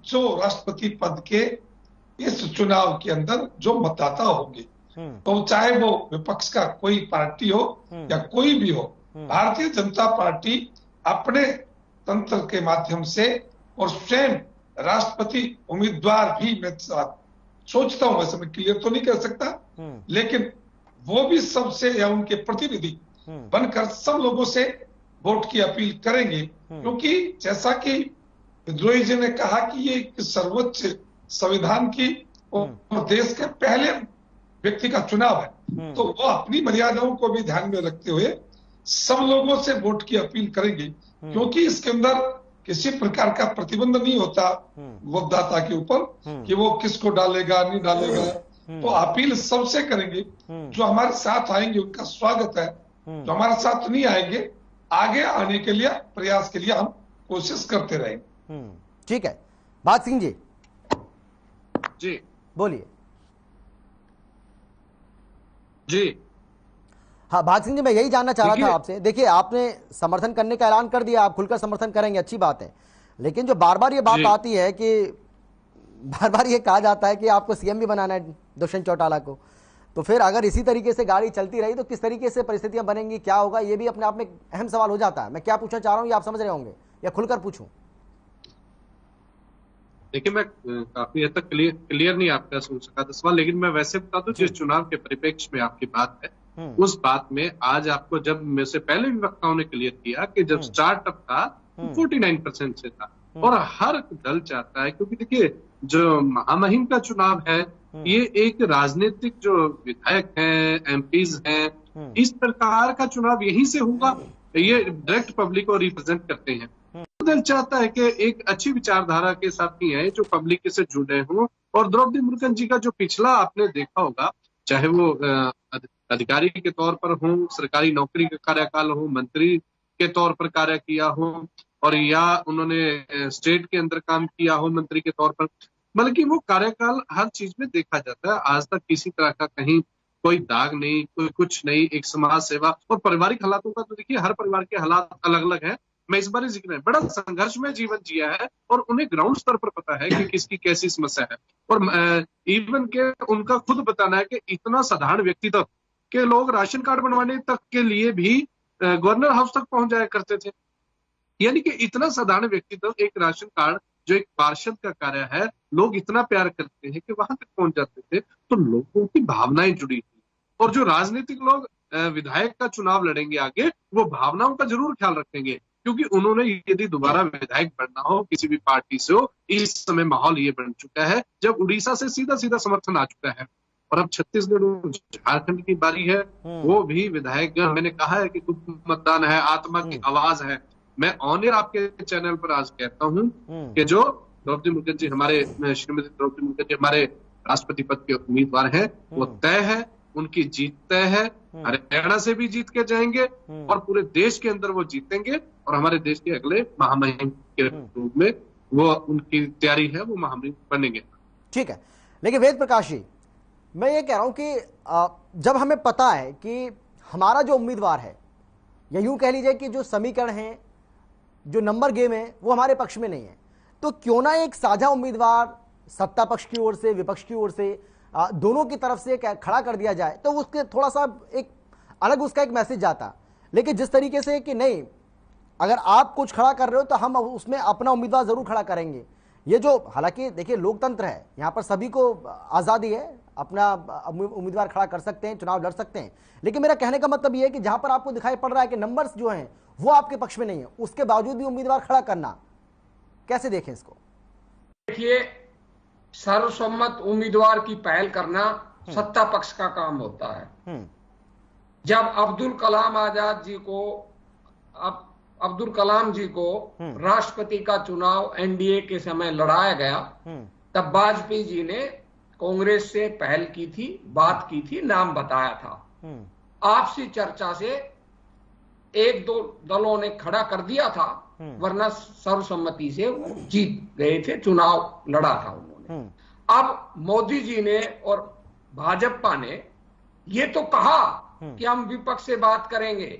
Speaker 9: जो राष्ट्रपति पद के इस चुनाव के अंदर जो मतदाता होंगे, तो चाहे वो विपक्ष का कोई पार्टी हो या कोई भी हो, भारतीय जनता पार्टी अपने तंत्र के माध्यम से और स्वयं राष्ट्रपति उम्मीदवार भी, मैं सोचता हूं, वैसे मैं क्लियर तो नहीं कर सकता, लेकिन वो भी सबसे या उनके प्रतिनिधि बनकर सब लोगों से वोट की अपील करेंगे। क्योंकि जैसा कि विद्रोही जी ने कहा कि ये सर्वोच्च संविधान की और देश के पहले व्यक्ति का चुनाव है, तो वो अपनी मर्यादाओं को भी ध्यान में रखते हुए सब लोगों से वोट की अपील करेंगे, क्योंकि इसके अंदर किसी प्रकार का प्रतिबंध नहीं होता वोटदाता के ऊपर कि वो किसको डालेगा नहीं डालेगा। तो अपील सबसे करेंगे, जो हमारे साथ आएंगे उनका स्वागत है, जो हमारे साथ नहीं आएंगे आगे आने के लिए प्रयास के लिए हम कोशिश करते रहेंगे।
Speaker 1: ठीक है, भाग सिंह जी बोलिए।
Speaker 6: जी
Speaker 1: हाँ भाग सिंह जी, मैं यही जानना चाह रहा था आपसे। देखिए, आपने समर्थन करने का ऐलान कर दिया, आप खुलकर समर्थन करेंगे, अच्छी बात है, लेकिन जो बार बार ये बात आती है कि बार बार ये कहा जाता है कि आपको सीएम भी बनाना है दुष्यंत चौटाला को, तो फिर अगर इसी तरीके से गाड़ी चलती रही तो किस तरीके से परिस्थितियां बनेंगी, क्या होगा, ये भी अपने आप में अहम सवाल हो जाता है। मैं क्या पूछना चाह रहा हूं ये आप समझ रहे होंगे या खुलकर पूछूं?
Speaker 6: देखिए, मैं काफी हद तक क्लियर नहीं आपका सुन सका था सवाल, लेकिन मैं वैसे बता दूं जिस चुनाव के परिप्रेक्ष्य में आपकी बात है, उस बात में आज आपको, जब में से पहले भी वक्ताओं ने क्लियर किया कि जब स्टार्टअप था तो 49% से था, और हर दल चाहता है, क्योंकि देखिए जो महामहिम का चुनाव है ये एक राजनीतिक, जो विधायक हैं, एमपीज हैं, इस प्रकार का चुनाव यहीं से होगा, ये डायरेक्ट पब्लिक को रिप्रेजेंट करते हैं। दल चाहता है कि एक अच्छी विचारधारा के साथी है जो पब्लिक से जुड़े हों, और द्रौपदी मुर्मू जी का जो पिछला आपने देखा होगा, चाहे वो अधिकारी के तौर पर हो, सरकारी नौकरी का कार्यकाल हो, मंत्री के तौर पर कार्य किया हो, और या उन्होंने स्टेट के अंदर काम किया हो मंत्री के तौर पर, बल्कि वो कार्यकाल हर चीज में देखा जाता है। आज तक किसी तरह का कहीं कोई दाग नहीं, कोई कुछ नहीं, एक समाज सेवा और पारिवारिक हालातों का तो देखिए हर परिवार के हालात अलग अलग है, मैं इस बार जिक्र है, बड़ा संघर्ष में जीवन जिया है और उन्हें ग्राउंड स्तर पर पता है कि किसकी कैसी समस्या है, और इवन के उनका खुद बताना है कि इतना साधारण व्यक्ति तक के लोग राशन कार्ड बनवाने तक के लिए भी गवर्नर हाउस तक पहुंच जाया करते थे, यानी कि इतना साधारण व्यक्ति तक एक राशन कार्ड जो एक पार्षद का कार्य है, लोग इतना प्यार करते हैं कि वहां तक पहुंच जाते थे, तो लोगों की भावनाएं जुड़ी थी। और जो राजनीतिक लोग विधायक का चुनाव लड़ेंगे आगे, वो भावनाओं का जरूर ख्याल रखेंगे, क्योंकि उन्होंने यदि दोबारा विधायक बनना हो किसी भी पार्टी से हो, इस समय माहौल ये बन चुका है जब उड़ीसा से सीधा सीधा समर्थन आ चुका है, और अब छत्तीसगढ़ और झारखंड की बारी है, वो भी विधायक, मैंने कहा है कि खुद मतदान है, आत्मा की आवाज है। मैं ऑन एयर आपके चैनल पर आज कहता हूं कि जो द्रौपदी मुर्मू जी हमारे, श्रीमती द्रौपदी मुर्मू जी हमारे राष्ट्रपति पद के उम्मीदवार हैं, वो तय है, उनकी जीत तय है, हरियाणा से भी जीत के जाएंगे और पूरे देश के अंदर वो जीतेंगे, और हमारे देश के अगले महामहिम के रूप में वो, उनकी तैयारी है, वो महामहिम बनेंगे।
Speaker 1: ठीक है, लेकिन वेद प्रकाश जी, मैं ये कह रहा हूं कि जब हमें पता है कि हमारा जो उम्मीदवार है, या यूं कह लीजिए कि जो समीकरण है, जो नंबर गेम है, वो हमारे पक्ष में नहीं है, तो क्यों ना एक साझा उम्मीदवार सत्ता पक्ष की ओर से, विपक्ष की ओर से, दोनों की तरफ से खड़ा कर दिया जाए, तो उसके थोड़ा सा एक अलग उसका एक मैसेज जाता। लेकिन जिस तरीके से कि नहीं, अगर आप कुछ खड़ा कर रहे हो तो हम उसमें अपना उम्मीदवार जरूर खड़ा करेंगे, ये जो, हालांकि देखिए लोकतंत्र है, यहाँ पर सभी को आज़ादी है, अपना उम्मीदवार खड़ा कर सकते हैं, चुनाव लड़ सकते हैं, लेकिन मेरा कहने का मतलब ये है कि जहां पर आपको दिखाई पड़ रहा है कि नंबर्स जो हैं वो आपके पक्ष में नहीं है, उसके बावजूद भी उम्मीदवार खड़ा करना, कैसे देखें इसको?
Speaker 8: देखिए, सर्वसम्मत उम्मीदवार की पहल करना सत्ता पक्ष का काम होता है। जब अब्दुल कलाम जी को राष्ट्रपति का चुनाव एनडीए के समय लड़ाया गया, तब वाजपेयी जी ने कांग्रेस से पहल की थी, बात की थी, नाम बताया था। आपसी चर्चा से एक दो दलों ने खड़ा कर दिया था, वरना सर्वसम्मति से वो जीत गए थे, चुनाव लड़ा था उन्होंने। अब मोदी जी ने और भाजपा ने ये तो कहा कि हम विपक्ष से बात करेंगे,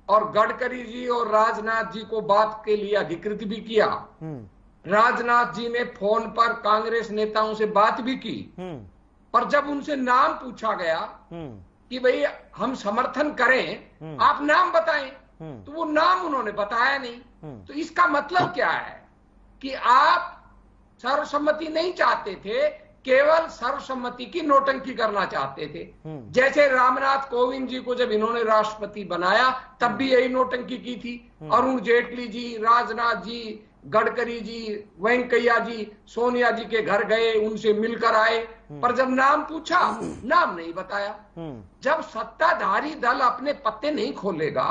Speaker 8: और गडकरी जी और राजनाथ जी को बात के लिए अधिकृत भी किया। राजनाथ जी ने फोन पर कांग्रेस नेताओं से बात भी की, पर जब उनसे नाम पूछा गया कि भाई हम समर्थन करें, आप नाम बताएं, तो वो नाम उन्होंने बताया नहीं। तो इसका मतलब क्या है कि आप सर्वसम्मति नहीं चाहते थे, केवल सर्वसम्मति की नोटंकी करना चाहते थे। जैसे रामनाथ कोविंद जी को जब इन्होंने राष्ट्रपति बनाया, तब भी यही नोटंकी की थी। अरुण जेटली जी, राजनाथ जी, गडकरी जी, वेंकैया जी सोनिया जी के घर गए, उनसे मिलकर आए, पर जब नाम पूछा, नाम नहीं बताया। जब सत्ताधारी दल अपने पत्ते नहीं खोलेगा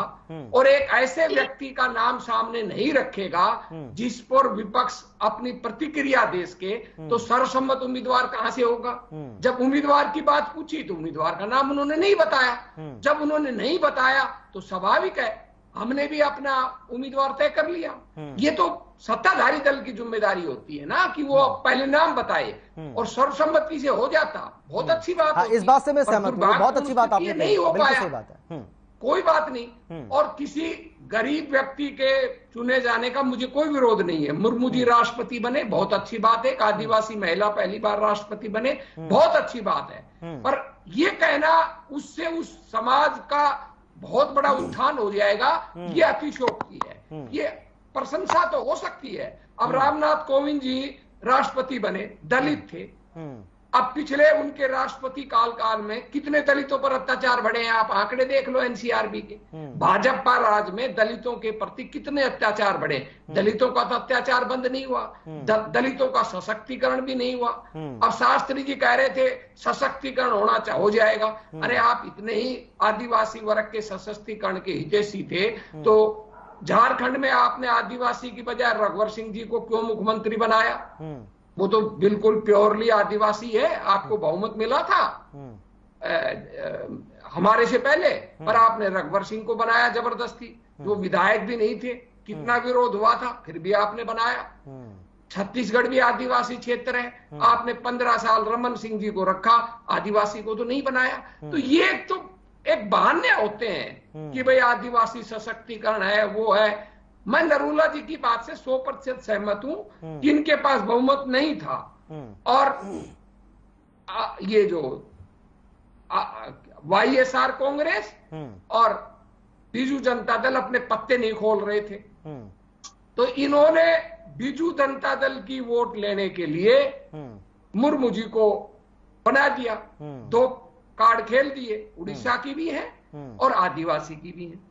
Speaker 8: और एक ऐसे व्यक्ति का नाम सामने नहीं रखेगा जिस पर विपक्ष अपनी प्रतिक्रिया दे सके, तो सर्वसम्मत उम्मीदवार कहां से होगा? जब उम्मीदवार की बात पूछी तो उम्मीदवार का नाम उन्होंने नहीं बताया। जब उन्होंने नहीं बताया तो स्वाभाविक है, हमने भी अपना उम्मीदवार तय कर लिया। ये तो सत्ताधारी दल की जिम्मेदारी होती है ना कि वो पहले नाम बताए, और सर्वसम्मति से हो जाता, बहुत अच्छी बात है।
Speaker 1: इस बात से मैं सहमत हूं, बहुत अच्छी बात आपने
Speaker 8: नहीं हो पाया,
Speaker 1: सही बात है।
Speaker 8: कोई बात नहीं। और किसी गरीब व्यक्ति के चुने जाने का मुझे कोई विरोध नहीं है। मुर्मू जी राष्ट्रपति बने, बहुत अच्छी बात है। एक आदिवासी महिला पहली बार राष्ट्रपति बने, बहुत अच्छी बात है। पर ये कहना उससे उस समाज का बहुत बड़ा उत्थान हो जाएगा, ये अतिशयोक्ति है। ये प्रशंसा तो हो सकती है। अब रामनाथ कोविंद जी राष्ट्रपति बने दलित थे। अब पिछले उनके राष्ट्रपति काल में कितने दलितों पर अत्याचार बढ़े हैं, आप आंकड़े देख लो एनसीआरबी के। भाजपा राज में दलितों के प्रति कितने अत्याचार बढ़े। दलितों का तो अत्याचार बंद नहीं हुआ, दलितों का सशक्तिकरण भी नहीं हुआ। अब शास्त्री जी कह रहे थे सशक्तिकरण हो जाएगा। अरे आप इतने ही आदिवासी वर्ग के सशक्तिकरण के हितैषी थे, तो झारखंड में आपने आदिवासी की बजाय रघुवर सिंह जी को क्यों मुख्यमंत्री बनाया? वो तो बिल्कुल प्योरली आदिवासी है, आपको बहुमत मिला था हमारे से पहले, पर आपने रघुवर सिंह को बनाया जबरदस्ती, जो विधायक भी नहीं थे। कितना विरोध हुआ था, फिर भी आपने बनाया। छत्तीसगढ़ भी आदिवासी क्षेत्र है, आपने 15 साल रमन सिंह जी को रखा, आदिवासी को तो नहीं बनाया। तो ये तो एक बहाने होते हैं कि भाई आदिवासी सशक्तिकरण है, वो है। मैं नरूला जी की बात से 100% सहमत हूं कि इनके पास बहुमत नहीं था, और ये जो वाईएसआर कांग्रेस और बीजू जनता दल अपने पत्ते नहीं खोल रहे थे, तो इन्होंने बीजू जनता दल की वोट लेने के लिए मुर्मू जी को बना दिया। 2 कार्ड खेल दिए, उड़ीसा की भी है और आदिवासी की भी है।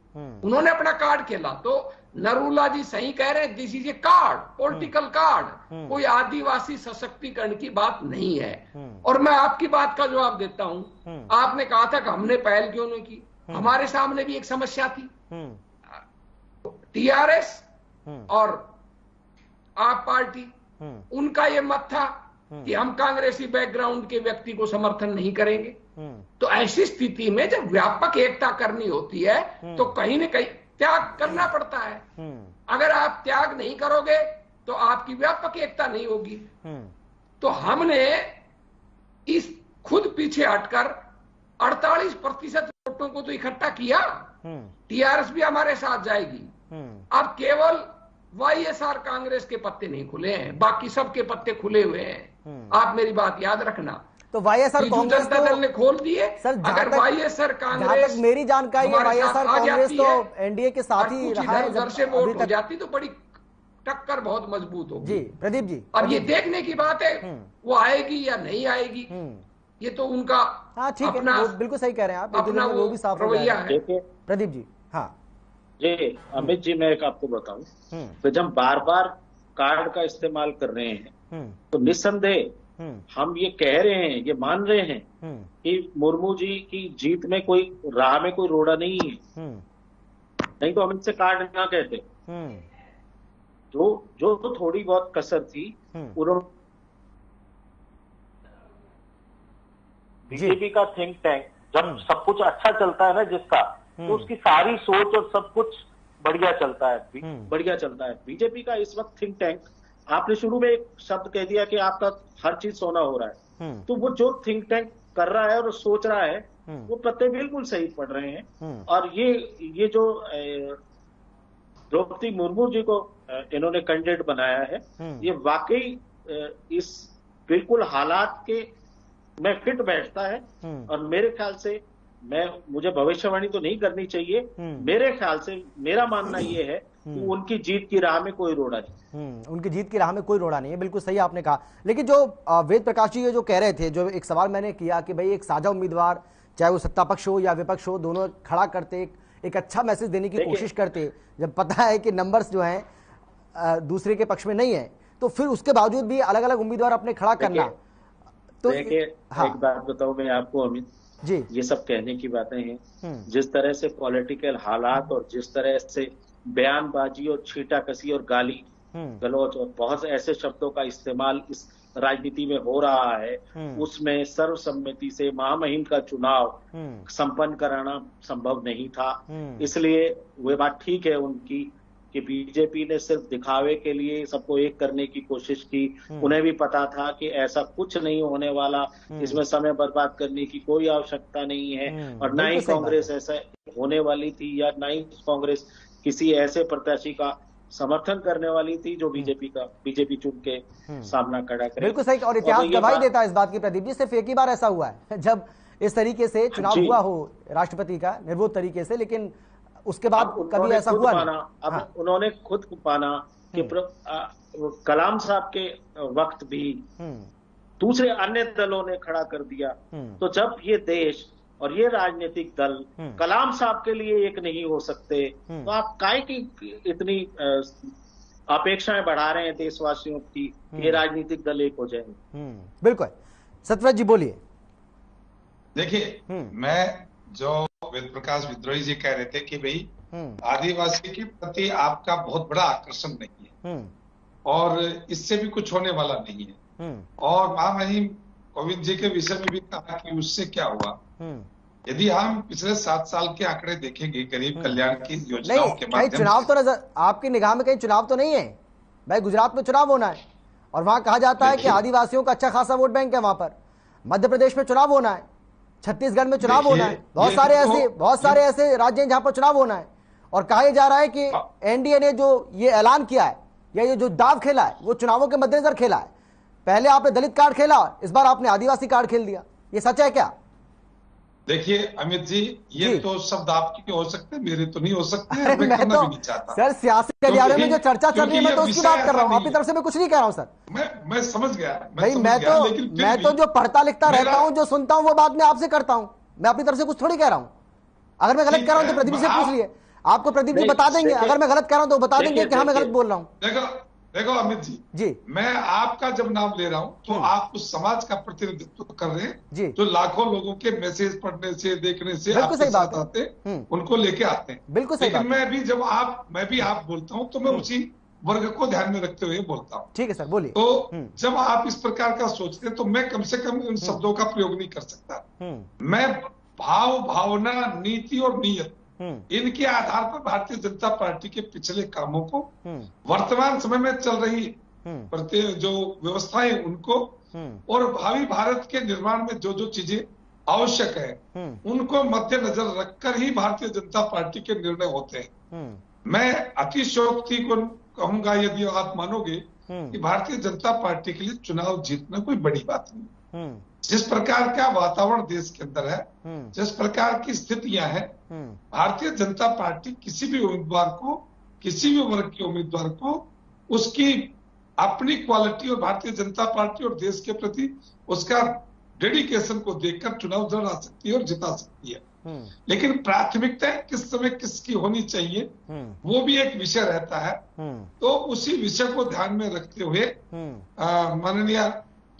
Speaker 8: उन्होंने अपना कार्ड खेला। तो नरूला जी सही कह रहे हैं, this is a card, political card, कोई आदिवासी सशक्तिकरण की बात नहीं है। और मैं आपकी बात का जवाब देता हूं। आपने कहा था कि हमने पहल क्यों नहीं की। हमारे सामने भी एक समस्या थी, टीआरएस और आप पार्टी, उनका यह मत था कि हम कांग्रेसी बैकग्राउंड के व्यक्ति को समर्थन नहीं करेंगे। तो ऐसी स्थिति में जब व्यापक एकता करनी होती है तो कहीं न कहीं त्याग करना पड़ता है। अगर आप त्याग नहीं करोगे तो आपकी व्यापक एकता नहीं होगी। तो हमने इस खुद पीछे हटकर 48% वोटों को तो इकट्ठा किया। टीआरएस भी हमारे साथ जाएगी। अब केवल वाईएसआर कांग्रेस के पत्ते नहीं खुले हैं, बाकी सबके पत्ते खुले हुए हैं। आप मेरी बात याद रखना।
Speaker 1: तो वाईएसआर कांग्रेस
Speaker 8: जनता दल ने खोल दिए। सर, अगर वाईएसआर कांग्रेस,
Speaker 1: मेरी जानकारी है, वाईएसआर कांग्रेस तो एनडीए के साथ ही रहा है।
Speaker 8: जब से वोट हो जाती तो बड़ी टक्कर बहुत मजबूत होगी।
Speaker 1: जी प्रदीप जी,
Speaker 8: अब ये देखने की बात है वो आएगी या नहीं आएगी, ये तो उनका
Speaker 1: ठीक है, बिल्कुल सही कह रहे हैं आप,
Speaker 8: अपना वो भी साफ रवैया है।
Speaker 1: प्रदीप जी। हाँ
Speaker 7: जी अमित जी, मैं एक आपको बताऊं, तो जब बार बार कार्ड का इस्तेमाल कर रहे हैं तो निस्संदेह हम ये कह रहे हैं, ये मान रहे हैं कि मुर्मू जी की जीत में कोई राह में कोई रोड़ा नहीं है। नहीं तो हम इनसे कार्ड ना कहते। जो तो थोड़ी बहुत कसर थी उन्होंने, बीजेपी का थिंक टैंक जब सब कुछ अच्छा चलता है ना जिसका, तो उसकी सारी सोच और सब कुछ बढ़िया चलता है, बढ़िया चलता है। बीजेपी का इस वक्त थिंक टैंक, आपने शुरू में एक शब्द कह दिया कि आपका हर चीज सोना हो रहा है, तो वो जो थिंक टैंक कर रहा है और सोच रहा है वो पत्ते बिल्कुल सही पड़ रहे हैं। और ये जो द्रौपदी मुर्मू जी को इन्होंने कैंडिडेट बनाया है, ये वाकई इस बिल्कुल हालात के में फिट बैठता है। और मेरे ख्याल से, मुझे भविष्यवाणी तो नहीं करनी चाहिए, मेरे ख्याल से मेरा मानना ये है कि उनकी जीत की राह में कोई रोड़ा नहीं।
Speaker 1: उनकी जीत की राह में कोई रोड़ा नहीं है, बिल्कुल सही आपने कहा। लेकिन जो वेद प्रकाश जी जो कह रहे थे, जो एक सवाल मैंने किया कि भाई एक साझा उम्मीदवार, चाहे वो सत्ता पक्ष हो या विपक्ष हो, दोनों खड़ा करते, एक अच्छा मैसेज देने की कोशिश करते, जब पता है कि नंबर्स जो हैं दूसरे के पक्ष में नहीं है, तो फिर उसके बावजूद भी अलग अलग उम्मीदवार अपने खड़ा करना।
Speaker 7: तो एक बात बताऊं मैं आपको अमित जी, ये सब कहने की बातें हैं, जिस तरह से पॉलिटिकल हालात और जिस तरह से बयानबाजी और छींटाकशी और गाली गलौज और बहुत ऐसे शब्दों का इस्तेमाल इस राजनीति में हो रहा है, उसमें सर्वसम्मति से महामहिम का चुनाव संपन्न कराना संभव नहीं था। इसलिए वो बात ठीक है उनकी कि बीजेपी ने सिर्फ दिखावे के लिए सबको एक करने की कोशिश की। उन्हें भी पता था कि ऐसा कुछ नहीं होने वाला, इसमें समय बर्बाद करने की कोई आवश्यकता नहीं है, और ना ही कांग्रेस ऐसा होने वाली थी, या ना ही कांग्रेस किसी ऐसे प्रत्याशी का समर्थन करने वाली थी जो बीजेपी चुन के सामना खड़ा करे।
Speaker 1: बिल्कुल सही, और इतिहास गवाही देता है इस बात की प्रदीप जी, सिर्फ एक ही बार ऐसा हुआ है जब इस तरीके से चुनाव हुआ हो राष्ट्रपति का निर्विरोध तरीके से, लेकिन उसके बाद कभी ऐसा हुआ नहीं।
Speaker 7: अब उन्होंने खुद माना
Speaker 5: कि कलाम साहब के वक्त भी दूसरे अन्य दलों ने खड़ा कर दिया। तो जब ये देश और ये राजनीतिक दल कलाम साहब के लिए एक नहीं हो सकते, तो आप काहे की इतनी अपेक्षाएं बढ़ा रहे हैं देशवासियों की, ये राजनीतिक दल एक हो जाएंगे?
Speaker 1: बिल्कुल। सत्यव्रत जी बोलिए।
Speaker 9: देखिए, मैं जो वेद प्रकाश विद्रोही जी कह रहे थे कि भाई आदिवासी के प्रति आपका बहुत बड़ा आकर्षण नहीं है और इससे भी कुछ होने वाला नहीं है, और महामहिम कोविंद जी के विषय में भी कहा कि उससे क्या हुआ। यदि हम पिछले 7 साल के आंकड़े देखेंगे गरीब कल्याण की योजनाओं के माध्यम से,
Speaker 1: चुनाव तो नजर आपकी निगाह में कहीं चुनाव तो नहीं है भाई? गुजरात में चुनाव होना है और वहां कहा जाता है कि आदिवासियों का अच्छा खासा वोट बैंक है वहां पर। मध्य प्रदेश में चुनाव होना है, छत्तीसगढ़ में चुनाव होना है, बहुत सारे ऐसे राज्य हैं जहां पर चुनाव होना है, और कहा जा रहा है कि एनडीए ने जो ये ऐलान किया है या ये जो दाव खेला है वो चुनावों के मद्देनजर खेला है। पहले आपने दलित कार्ड खेला, इस बार आपने आदिवासी कार्ड खेल दिया, ये सच है क्या?
Speaker 9: देखिए अमित जी, ये तो शब्द आपके हो सकते हैं, मेरे तो नहीं हो सकते। मैं करना भी नहीं चाहता
Speaker 1: सर। सियासी गलियारे में जो चर्चा चल रही है मैं तो उसकी बात कर रहा हूँ, अपनी तरफ से मैं कुछ नहीं कह रहा हूँ सर।
Speaker 9: मैं समझ गया
Speaker 1: भाई, मैं तो जो पढ़ता लिखता रहता हूँ, जो सुनता हूँ, वो बात मैं आपसे करता हूँ। मैं अपनी तरफ से कुछ थोड़ी कह रहा हूँ। अगर मैं गलत कह रहा हूँ तो प्रदीप से पूछ लिए, आपको प्रदीप जी बता देंगे। अगर मैं गलत कह रहा हूँ तो बता देंगे कि हाँ मैं गलत बोल रहा हूँ।
Speaker 9: देखो अमित जी, मैं आपका जब नाम ले रहा हूं तो आप उस समाज का प्रतिनिधित्व कर रहे हैं जो लाखों लोगों के मैसेज पढ़ने से, देखने से आपके साथ आते हैं, उनको लेके आते हैं।
Speaker 1: बिल्कुल सही बात।
Speaker 9: मैं भी आप बोलता हूं तो मैं उसी वर्ग को ध्यान में रखते हुए बोलता हूं।
Speaker 1: ठीक है सर, बोलिए।
Speaker 9: तो जब आप इस प्रकार का सोचते हैं तो मैं कम से कम उन शब्दों का प्रयोग नहीं कर सकता। मैं भाव, भावना, नीति और नीयत, इनके आधार पर भारतीय जनता पार्टी के पिछले कामों को, वर्तमान समय में चल रही जो व्यवस्थाएं उनको, और भावी भारत के निर्माण में जो जो चीजें आवश्यक है उनको मद्देनजर रखकर ही भारतीय जनता पार्टी के निर्णय होते हैं। मैं अतिशयोक्ति को कहूंगा, यदि आप मानोगे, कि भारतीय जनता पार्टी के लिए चुनाव जीतना कोई बड़ी बात नहीं। जिस प्रकार का वातावरण देश के अंदर है, जिस प्रकार की स्थितियां हैं, भारतीय जनता पार्टी किसी भी उम्मीदवार को, किसी भी वर्ग के उम्मीदवार को उसकी अपनी क्वालिटी और भारतीय जनता पार्टी और देश के प्रति उसका डेडिकेशन को देखकर चुनाव लड़ा सकती है और जिता सकती है। लेकिन प्राथमिकताएं किस समय किसकी होनी चाहिए वो भी एक विषय रहता है। तो उसी विषय को ध्यान में रखते हुए माननीय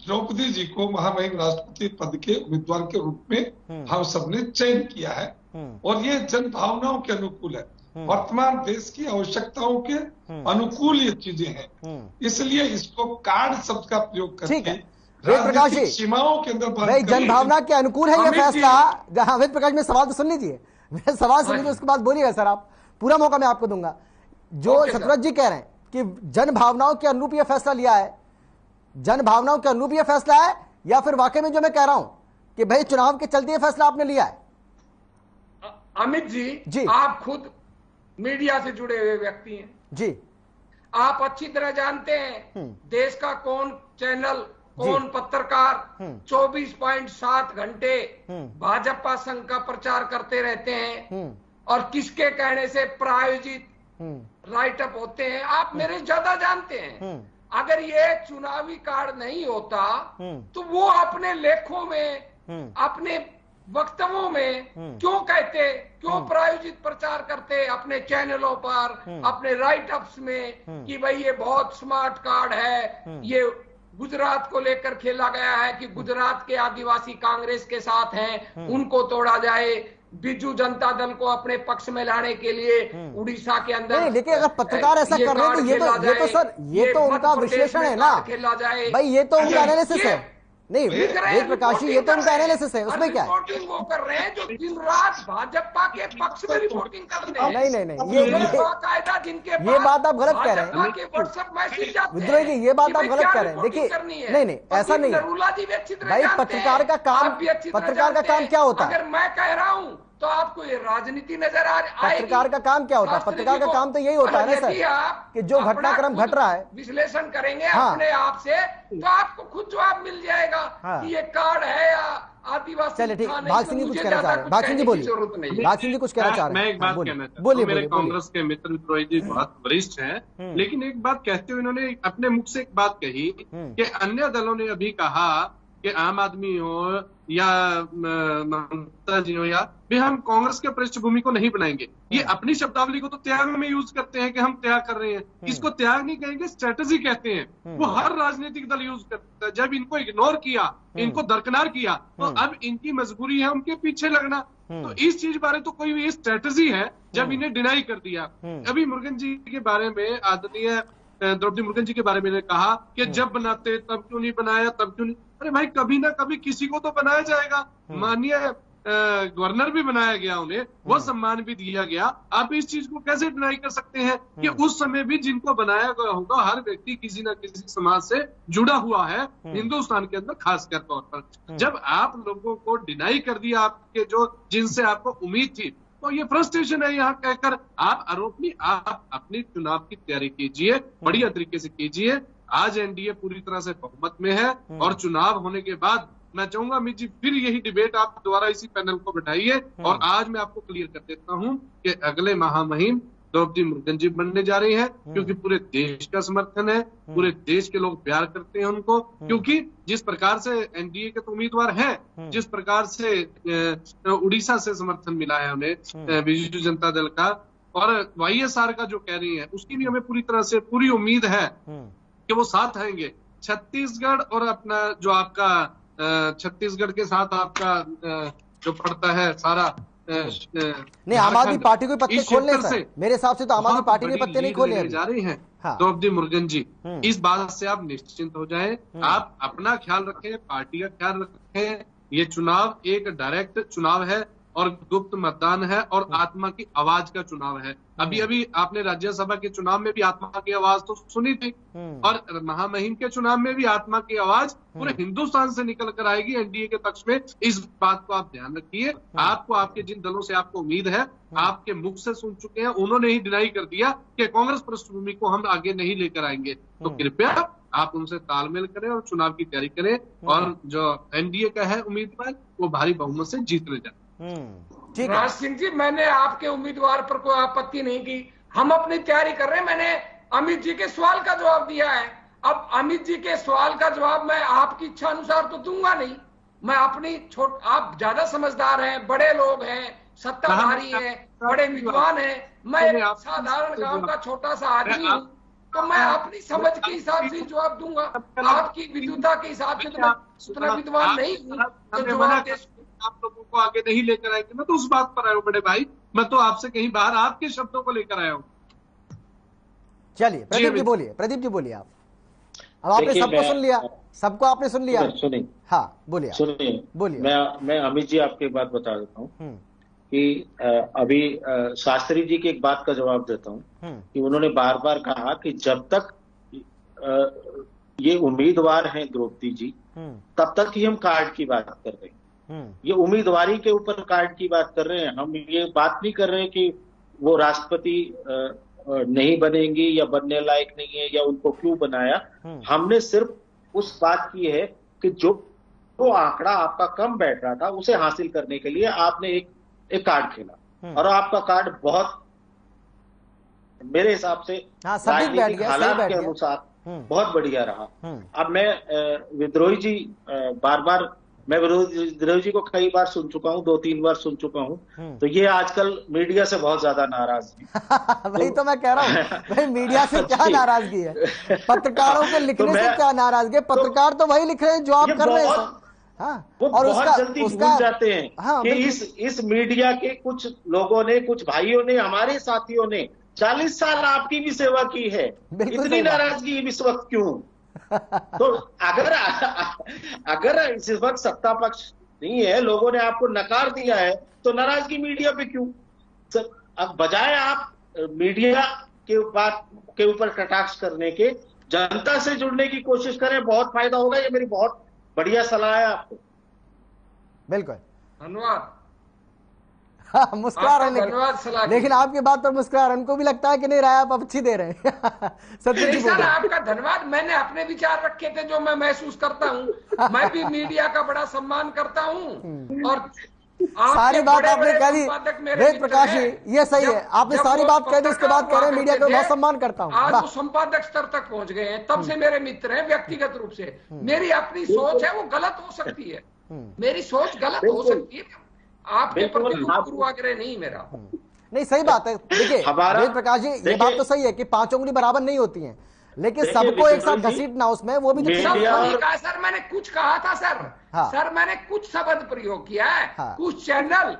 Speaker 9: द्रौपदी जी को महामहिम राष्ट्रपति पद के उम्मीदवार के रूप में हम सबने चयन किया है, और ये जन भावनाओं के अनुकूल है, वर्तमान देश की आवश्यकताओं के अनुकूल ये चीजें हैं। इसलिए इसको कार्ड शब्द का प्रयोग करके राजनीतिक सीमाओं के अंदर
Speaker 1: भाई जन भावना के अनुकूल है ये फैसला। जहां वेद प्रकाश में सवाल तो सुन लीजिए, मैं सवाल सुन लीजिए, उसके बाद बोलिएगा सर। आप पूरा मौका मैं आपको दूंगा। जो सत्यव्रत जी कह रहे हैं कि जन भावनाओं के अनुरूप ये फैसला लिया है, जन भावनाओं के अनुरूप ये फैसला है, या फिर वाकई में जो मैं कह रहा हूं कि भाई चुनाव के चलते ये फैसला आपने लिया है?
Speaker 8: अमित जी, आप खुद मीडिया से जुड़े हुए व्यक्ति हैं
Speaker 1: जी,
Speaker 8: आप अच्छी तरह जानते हैं देश का कौन चैनल, कौन पत्रकार 24.7 घंटे भाजपा संघ का प्रचार करते रहते हैं और किसके कहने से प्रायोजित राइटअप होते हैं, आप मेरे ज्यादा जानते हैं। अगर ये चुनावी कार्ड नहीं होता तो वो अपने लेखों में, अपने वक्तव्यों में क्यों कहते, क्यों प्रायोजित प्रचार करते अपने चैनलों पर, अपने राइटअप्स में कि भाई ये बहुत स्मार्ट कार्ड है, ये गुजरात को लेकर खेला गया है कि गुजरात के आदिवासी कांग्रेस के साथ हैं, उनको तोड़ा जाए, बिजू जनता दल को अपने पक्ष में लाने के लिए उड़ीसा के अंदर।
Speaker 1: देखिए, अगर पत्रकार ऐसा कर रहे हैं तो ये तो सर ये तो उनका विश्लेषण है ना भाई, ये तो उनका एनालिसिस है। नहीं वेद प्रकाश जी, ये तो उनका एनालिसिस है, उसमें क्या है?
Speaker 8: रिपोर्टिंग वो कर रहे हैं जो दिन रात भाजपा के पक्ष में रिपोर्टिंग कर रहे
Speaker 1: नहीं
Speaker 8: हैं।
Speaker 1: ये
Speaker 8: बाकायदा जिनके
Speaker 1: ये बात आप गलत कह रहे हैं
Speaker 8: व्हाट्सएप मैसेज आते हैं।
Speaker 1: विद्रोही जी, ये बात आप गलत कह रहे हैं। देखिए नहीं ऐसा नहीं है भाई। पत्रकार का काम क्या होता है?
Speaker 8: अगर मैं कह रहा हूँ तो आपको ये राजनीति नजर आ रही है।
Speaker 1: पत्रकार का काम क्या होता है? पत्रकार का काम तो यही होता है ना सर कि जो घटनाक्रम घट रहा है
Speaker 8: विश्लेषण करेंगे अपने आप से, तो आपको खुद जवाब मिल जाएगा कि ये कार्ड है या आदिवासी।
Speaker 1: चलिए ठीक, भाग सिंह जी कुछ कहना चाह रहे हैं, भाग सिंह जी बोलिए, भाग सिंह जी कुछ कहना चाह रहे हैं।
Speaker 6: मैं एक बात कहना चाहता हूँ,
Speaker 1: बोलिए,
Speaker 6: मेरे कांग्रेस के मित्र विद्रोही जी बहुत वरिष्ठ हैं, लेकिन एक बात कहते हुए इन्होंने अपने मुख से एक बात कही कि अन्य दलों ने अभी कहा कि आम आदमी हो या ममता जी हो या भी हम कांग्रेस के पृष्ठभूमि को नहीं बनाएंगे। ये अपनी शब्दावली को तो त्याग में यूज करते हैं कि हम त्याग कर रहे हैं, इसको त्याग नहीं कहेंगे, स्ट्रेटेजी कहते हैं। वो हर राजनीतिक दल यूज करता है। जब इनको इग्नोर किया, इनको दरकिनार किया, तो अब इनकी मजबूरी है उनके पीछे लगना। तो इस चीज बारे तो कोई भी स्ट्रेटेजी है जब इन्हें डिनाई कर दिया। अभी मुरुगन जी के बारे में, आदरणीय द्रौपदी मुरुगन जी के बारे में कहा कि जब बनाते तब क्यों नहीं बनाया, तब क्यों नहीं। अरे भाई, कभी ना कभी किसी को तो बनाया जाएगा। माननीय गवर्नर भी बनाया गया, उन्हें वो सम्मान भी दिया गया। आप इस चीज को कैसे डिनाई कर सकते हैं कि उस समय भी जिनको बनाया गया होगा, हर व्यक्ति किसी न किसी समाज से जुड़ा हुआ है हिंदुस्तान के अंदर, खासकर तौर पर। जब आप लोगों को डिनाई कर दिया आपके जो जिनसे आपको उम्मीद थी, तो ये फ्रस्ट्रेशन है। यहाँ कहकर आप आरोप नहीं, आप अपनी चुनाव की तैयारी कीजिए, बढ़िया तरीके से कीजिए। आज एनडीए पूरी तरह से बहुमत में है और चुनाव होने के बाद मैं चाहूंगा अमित जी फिर यही डिबेट आप दोबारा इसी पैनल को बैठाइए। और आज मैं आपको क्लियर कर देता हूं कि अगले महामहिम द्रौपदी मुरुगन जी बनने जा रही हैं, क्योंकि पूरे देश का समर्थन है, पूरे देश के लोग प्यार करते हैं उनको। क्योंकि जिस प्रकार से एनडीए के तो उम्मीदवार हैं, जिस प्रकार से उड़ीसा से समर्थन मिला है उन्हें बीजू जनता दल का, और वाईएसआर का जो कह रही है, उसकी भी हमें पूरी तरह से पूरी उम्मीद है कि वो साथ आएंगे। छत्तीसगढ़ और अपना जो आपका छत्तीसगढ़ के साथ आपका जो पड़ता है सारा
Speaker 1: नहीं, आम आदमी पार्टी को पत्ते खोलने से मेरे हिसाब से तो आम आदमी पार्टी ने पत्ते नहीं खोले
Speaker 6: जा रही हैं। द्रौपदी मुरुगन जी, इस बात से आप निश्चिंत हो जाएं। आप अपना ख्याल रखें, पार्टी का ख्याल रखें। ये चुनाव एक डायरेक्ट चुनाव है और गुप्त मतदान है और आत्मा की आवाज का चुनाव है। अभी अभी आपने राज्यसभा के चुनाव में भी आत्मा की आवाज तो सुनी थी, और महामहिम के चुनाव में भी आत्मा की आवाज पूरे हिंदुस्तान से निकल कर आएगी एनडीए के पक्ष में। इस बात को आप ध्यान रखिए। आपको, आपके जिन दलों से आपको उम्मीद है, आपके मुख से सुन चुके हैं, उन्होंने ही डिनाई कर दिया कि कांग्रेस पृष्ठभूमि को हम आगे नहीं लेकर आएंगे। तो कृपया आप उनसे तालमेल करें और चुनाव की तैयारी करें, और जो एनडीए का है उम्मीदवार, वो भारी बहुमत से जीतने जाए।
Speaker 8: राज सिंह जी, मैंने आपके उम्मीदवार पर कोई आपत्ति नहीं की, हम अपनी तैयारी कर रहे हैं। मैंने अमित जी के सवाल का जवाब दिया है। अब अमित जी के सवाल का जवाब मैं आपकी इच्छा अनुसार तो दूंगा नहीं। मैं अपनी आप ज्यादा समझदार हैं, बड़े लोग हैं, सत्ताधारी हैं, बड़े विद्वान हैं। मैं एक साधारण गांव का छोटा सा आदमी हूँ, तो मैं अपनी समझ के हिसाब से जवाब दूंगा। आपकी विद्वता के हिसाब से तो मैं उतना विद्वान नहीं हूँ तो जवाब
Speaker 6: आप लोगों को आगे नहीं लेकर आएंगे। मैं तो उस बात पर आया हूँ बड़े भाई, मैं तो आपसे कहीं बाहर आपके शब्दों को लेकर आया हूँ।
Speaker 1: चलिए प्रदीप जी बोलिए, प्रदीप जी बोलिए। आप अब आपने सबको सुन लिया, सबको आपने सुन लिया।
Speaker 5: सुनिए,
Speaker 1: हाँ बोलिए,
Speaker 5: सुनिए,
Speaker 1: बोलिए।
Speaker 5: मैं अमित जी आपकी बात बता देता हूँ कि अभी शास्त्री जी की एक बात का जवाब देता हूँ कि उन्होंने बार बार कहा कि जब तक ये उम्मीदवार हैं द्रौपदी जी, तब तक ही हम कार्ड की बात कर रहे हैं। ये उम्मीदवारी के ऊपर कार्ड की बात कर रहे हैं। हम ये बात नहीं कर रहे हैं कि वो राष्ट्रपति नहीं बनेंगी या बनने लायक नहीं है या उनको क्यों बनाया। हमने सिर्फ उस बात की है कि जो आंकड़ा आपका कम बैठ रहा था, उसे हासिल करने के लिए आपने एक कार्ड खेला, और आपका कार्ड बहुत, मेरे हिसाब से राजनीतिक हालात के अनुसार बहुत बढ़िया रहा। अब मैं विद्रोही जी मैं विद्रोही जी को कई बार सुन चुका हूँ, 2-3 बार सुन चुका हूँ, तो ये आजकल मीडिया से बहुत ज्यादा नाराज है।
Speaker 1: वही तो मैं कह रहा हूँ, भाई मीडिया से क्या नाराजगी है, पत्रकारों के लिखने से क्या नाराजगी? पत्रकार तो वही लिख रहे हैं जो आप कर रहे हैं। हाँ,
Speaker 5: वो और बहुत जल्दी भूल जाते हैं
Speaker 1: हाँ,
Speaker 5: कि इस मीडिया के कुछ लोगों ने, कुछ भाइयों ने, हमारे साथियों ने 40 साल आपकी भी सेवा की है। इतनी नाराजगी इस वक्त क्यों? तो अगर इस वक्त सत्ता पक्ष नहीं है, लोगों ने आपको नकार दिया है, तो नाराजगी मीडिया पे क्यों? अब बजाय आप मीडिया के बात के ऊपर कटाक्ष करने के, जनता से जुड़ने की कोशिश करें, बहुत फायदा होगा। ये मेरी बहुत बढ़िया सलाह है आपको।
Speaker 1: बिल्कुल,
Speaker 8: धन्यवाद।
Speaker 1: मुस्कुरा रहे हैं, लेकिन आपकी बात पर मुस्कुरा रहे हैं, उनको भी लगता है कि नहीं राय आप अच्छी दे रहे हैं। सत्य जी
Speaker 8: सर आपका धन्यवाद। मैंने अपने विचार रखे थे जो मैं महसूस करता हूँ। मैं भी मीडिया का बड़ा सम्मान करता हूँ और
Speaker 1: सारी बात आपने कह दी वेद प्रकाश जी, ये सही है, आपने सारी बात कह दी, उसके बाद कह रहे हैं मीडिया का बहुत सम्मान करता हूँ।
Speaker 8: आज वो संपादक स्तर तक पहुंच गए हैं, तब से मेरे मित्र हैं। व्यक्तिगत रूप से मेरी अपनी सोच है वो गलत हो सकती है, मेरी सोच गलत हो सकती है, आपके प्रति पूर्वाग्रह नहीं मेरा।
Speaker 1: नहीं सही बात है। देखिए वेद प्रकाश जी, ये बात तो सही है कि 5 उंगली बराबर नहीं होती हैं, लेकिन सबको एक साथ घसीटना उसमें वो भी तो
Speaker 8: सर मैंने कुछ कहा था सर। हाँ। सर मैंने कुछ शब्द प्रयोग किया है। हाँ। कुछ चैनल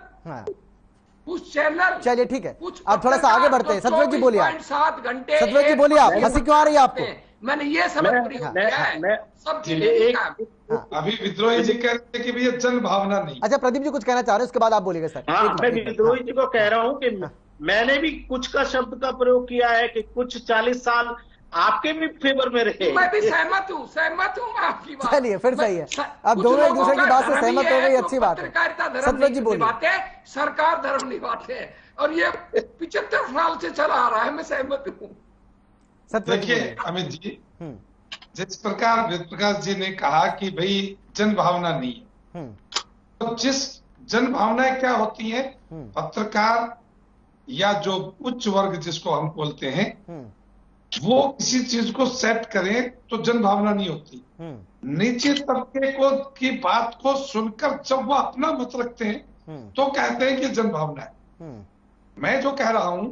Speaker 1: चलिए ठीक है, अब थोड़ा सा आगे बढ़ते हैं। सतवेद जी बोलिए,
Speaker 8: 7 घंटे
Speaker 1: सतवेद जी बोलिए, आप हंसी क्यों आ रही है आपको?
Speaker 8: मैंने ये शब्द प्रयोग किया है सब
Speaker 9: अभी विद्रोही जी कह रहे थे कि भैया जन भावना नहीं।
Speaker 1: अच्छा प्रदीप जी कुछ कहना चाह रहे हैं, उसके बाद आप बोलिएगा सर।
Speaker 5: मैं विद्रोही जी को कह रहा हूँ कि मैंने भी कुछ का शब्द का प्रयोग किया है कि कुछ 40 साल आपके भी फेवर में रहे।
Speaker 8: मैं भी सहमत हूँ आपकी बात।
Speaker 1: चलिए फिर सही है, अब दोनों एक दूसरे की बात से सहमत हो गई, अच्छी बात है।
Speaker 8: सतवेद जी बोलिए। सरकार धर्म निभाते हैं और ये 75 साल से चला आ रहा है, मैं सहमत हूँ।
Speaker 9: देखिए अमित जी, जिस प्रकार वेद प्रकाश जी ने कहा कि भाई जन भावना नहीं है, तो जिस जन भावनाएं क्या होती है, पत्रकार या जो उच्च वर्ग जिसको हम बोलते हैं, वो किसी चीज को सेट करें तो जन भावना नहीं होती। नीचे तबके को की बात को सुनकर जब वो अपना मत रखते हैं तो कहते हैं कि जन भावना है। मैं जो कह रहा हूं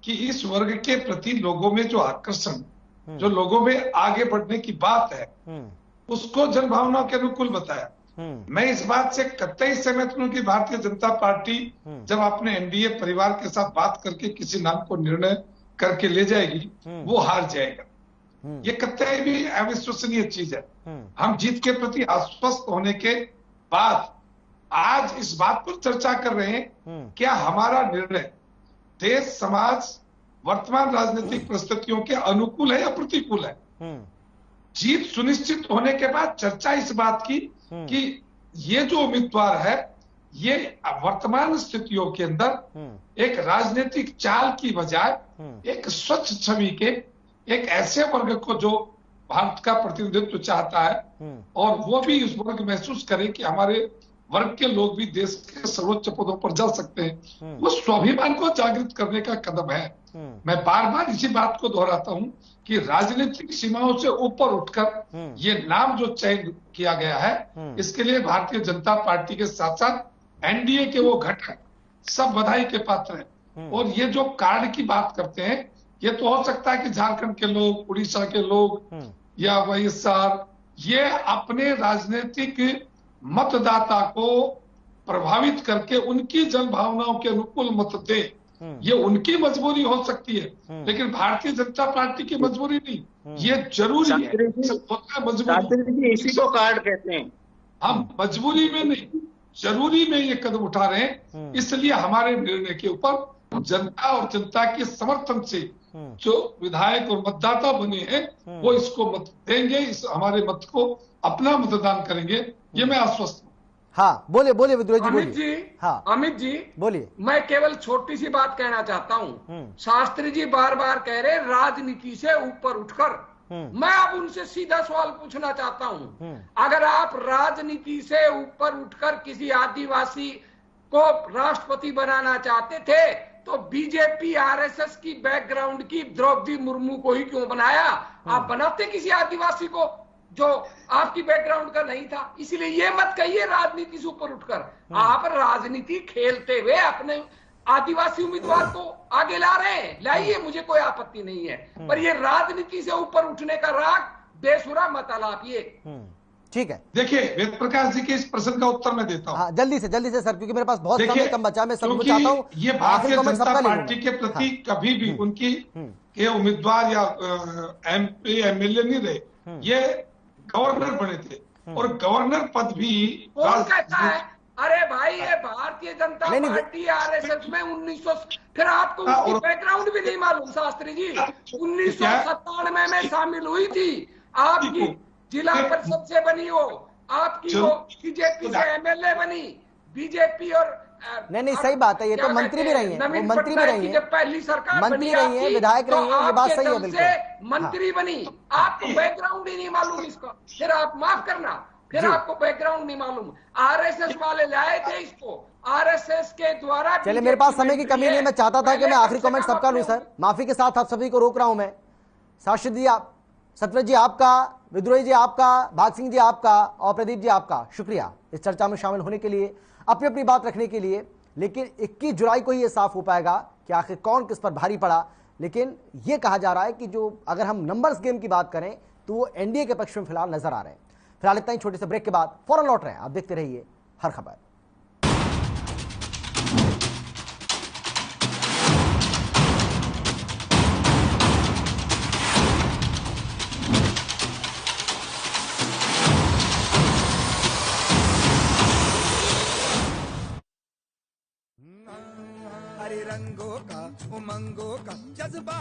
Speaker 9: कि इस वर्ग के प्रति लोगों में जो आकर्षण, जो लोगों में आगे बढ़ने की बात है, उसको जन भावना के अनुकूल बताया। मैं इस बात से कतई सहमत हूं कि भारतीय जनता पार्टी जब अपने एनडीए परिवार के साथ बात करके किसी नाम को निर्णय करके ले जाएगी, वो हार जाएगा। ये कतई भी अविश्वसनीय चीज है। हम जीत के प्रति आश्वस्त होने के बाद आज इस बात पर चर्चा कर रहे हैं, क्या हमारा निर्णय देश समाज वर्तमान राजनीतिक परिस्थितियों के अनुकूल है या प्रतिकूल है। जीत सुनिश्चित होने के बाद चर्चा इस बात की कि ये जो उम्मीदवार है ये वर्तमान स्थितियों के अंदर एक राजनीतिक चाल की बजाय एक स्वच्छ छवि के एक ऐसे वर्ग को जो भारत का प्रतिनिधित्व चाहता है और वो भी इस वर्ग महसूस करे कि हमारे वर्ग के लोग भी देश के सर्वोच्च पदों पर जा सकते हैं, वो स्वाभिमान को जागृत करने का कदम है। मैं बार बार इसी बात को दोहराता हूं कि राजनीतिक सीमाओं से ऊपर उठकर ये नाम जो चयन किया गया है, इसके लिए भारतीय जनता पार्टी के साथ साथ एनडीए के वो घटक सब बधाई के पात्र हैं। और ये जो कार्ड की बात करते हैं, ये तो हो सकता है कि झारखंड के लोग, उड़ीसा के लोग या वाईएसआर ये अपने राजनीतिक मतदाता को प्रभावित करके उनकी जन भावनाओं के अनुकूल मत दे, ये उनकी मजबूरी हो सकती है, लेकिन भारतीय जनता पार्टी की मजबूरी नहीं। ये जरूरी है, मजबूरी
Speaker 5: इसी को कार्ड कहते हैं।
Speaker 9: हम मजबूरी में नहीं, जरूरी में ये कदम उठा रहे हैं। इसलिए हमारे निर्णय के ऊपर जनता और जनता के समर्थन से जो विधायक और मतदाता बने हैं वो इसको मत देंगे, इस हमारे मत को अपना मतदान करेंगे, ये मैं आश्वस्त हूँ।
Speaker 1: हाँ बोलिए बोलिए विद्रोही जी।
Speaker 8: अमित जी, हाँ अमित जी
Speaker 1: बोलिए।
Speaker 8: मैं केवल छोटी सी बात कहना चाहता हूँ। शास्त्री जी बार बार कह रहे राजनीति से ऊपर उठकर, मैं अब उनसे सीधा सवाल पूछना चाहता हूँ। अगर आप राजनीति से ऊपर उठकर किसी आदिवासी को राष्ट्रपति बनाना चाहते थे तो बीजेपी आरएसएस की बैकग्राउंड की द्रौपदी मुर्मू को ही क्यों बनाया? आप बनाते किसी आदिवासी को जो आपकी बैकग्राउंड का नहीं था। इसलिए ये मत कहिए राजनीति से ऊपर उठकर, आप राजनीति खेलते हुए अपने आदिवासी उम्मीदवार को आगे ला रहे हैं, लाइए, मुझे कोई आपत्ति नहीं है, पर ये राजनीति से ऊपर उठने का राग बेसुरा मत आलापिए।
Speaker 1: ठीक है,
Speaker 9: देखिए वेद प्रकाश जी के इस प्रश्न का उत्तर मैं देता हूँ।
Speaker 1: जल्दी से सर, क्योंकि मेरे पास बहुत कम बचा, मैं सब चाहता हूँ।
Speaker 9: ये भारतीय जनता पार्टी के प्रति कभी भी उनकी के उम्मीदवार या एमपी एमएलए नहीं रहे, ये गवर्नर बने थे और गवर्नर पद भी
Speaker 8: कौन कहता है? अरे भाई ये भारतीय जनता पार्टी आरएसएस में 1900, फिर आपको उसकी बैकग्राउंड भी नहीं मालूम शास्त्री जी। 1997 में शामिल हुई थी, आपकी जिला परिषद से बनी हो, आपकी वो बीजेपी से एमएलए बनी, बीजेपी और
Speaker 1: नहीं सही बात है, ये तो मंत्री भी रही हैं, वो मंत्री भी रही हैं,
Speaker 8: जब पहली सरकार
Speaker 1: मंत्री रही हैं, विधायक रही हैं, ये बात सही है बिल्कुल।
Speaker 8: मंत्री बनी, आपको बैकग्राउंड ही नहीं मालूम इसका, फिर आप माफ करना, फिर आपको बैकग्राउंड नहीं मालूम। आरएसएस वाले लाए थे इसको, आरएसएस के द्वारा।
Speaker 1: चलिए मेरे पास समय की कमी नहीं, मैं चाहता था कि मैं आखिरी कमेंट सबका लूं सर, माफी के साथ आप सभी को रोक रहा हूं मैं। शाश्वत जी आप, सतव्रत जी आपका, विद्रोही जी आपका, भाग सिंह जी आपका और प्रदीप जी आपका शुक्रिया इस चर्चा में शामिल होने के लिए, अपनी अपनी बात रखने के लिए। लेकिन 21 जुलाई को ही ये साफ हो पाएगा कि आखिर कौन किस पर भारी पड़ा। लेकिन ये कहा जा रहा है कि जो अगर हम नंबर्स गेम की बात करें तो वो एनडीए के पक्ष में फिलहाल नजर आ रहे हैं। फिलहाल इतना ही, छोटे से ब्रेक के बाद फौरन लौट रहे हैं, आप देखते रहिए हर खबर।
Speaker 10: हरे रंगों का उमंगों का जज्बा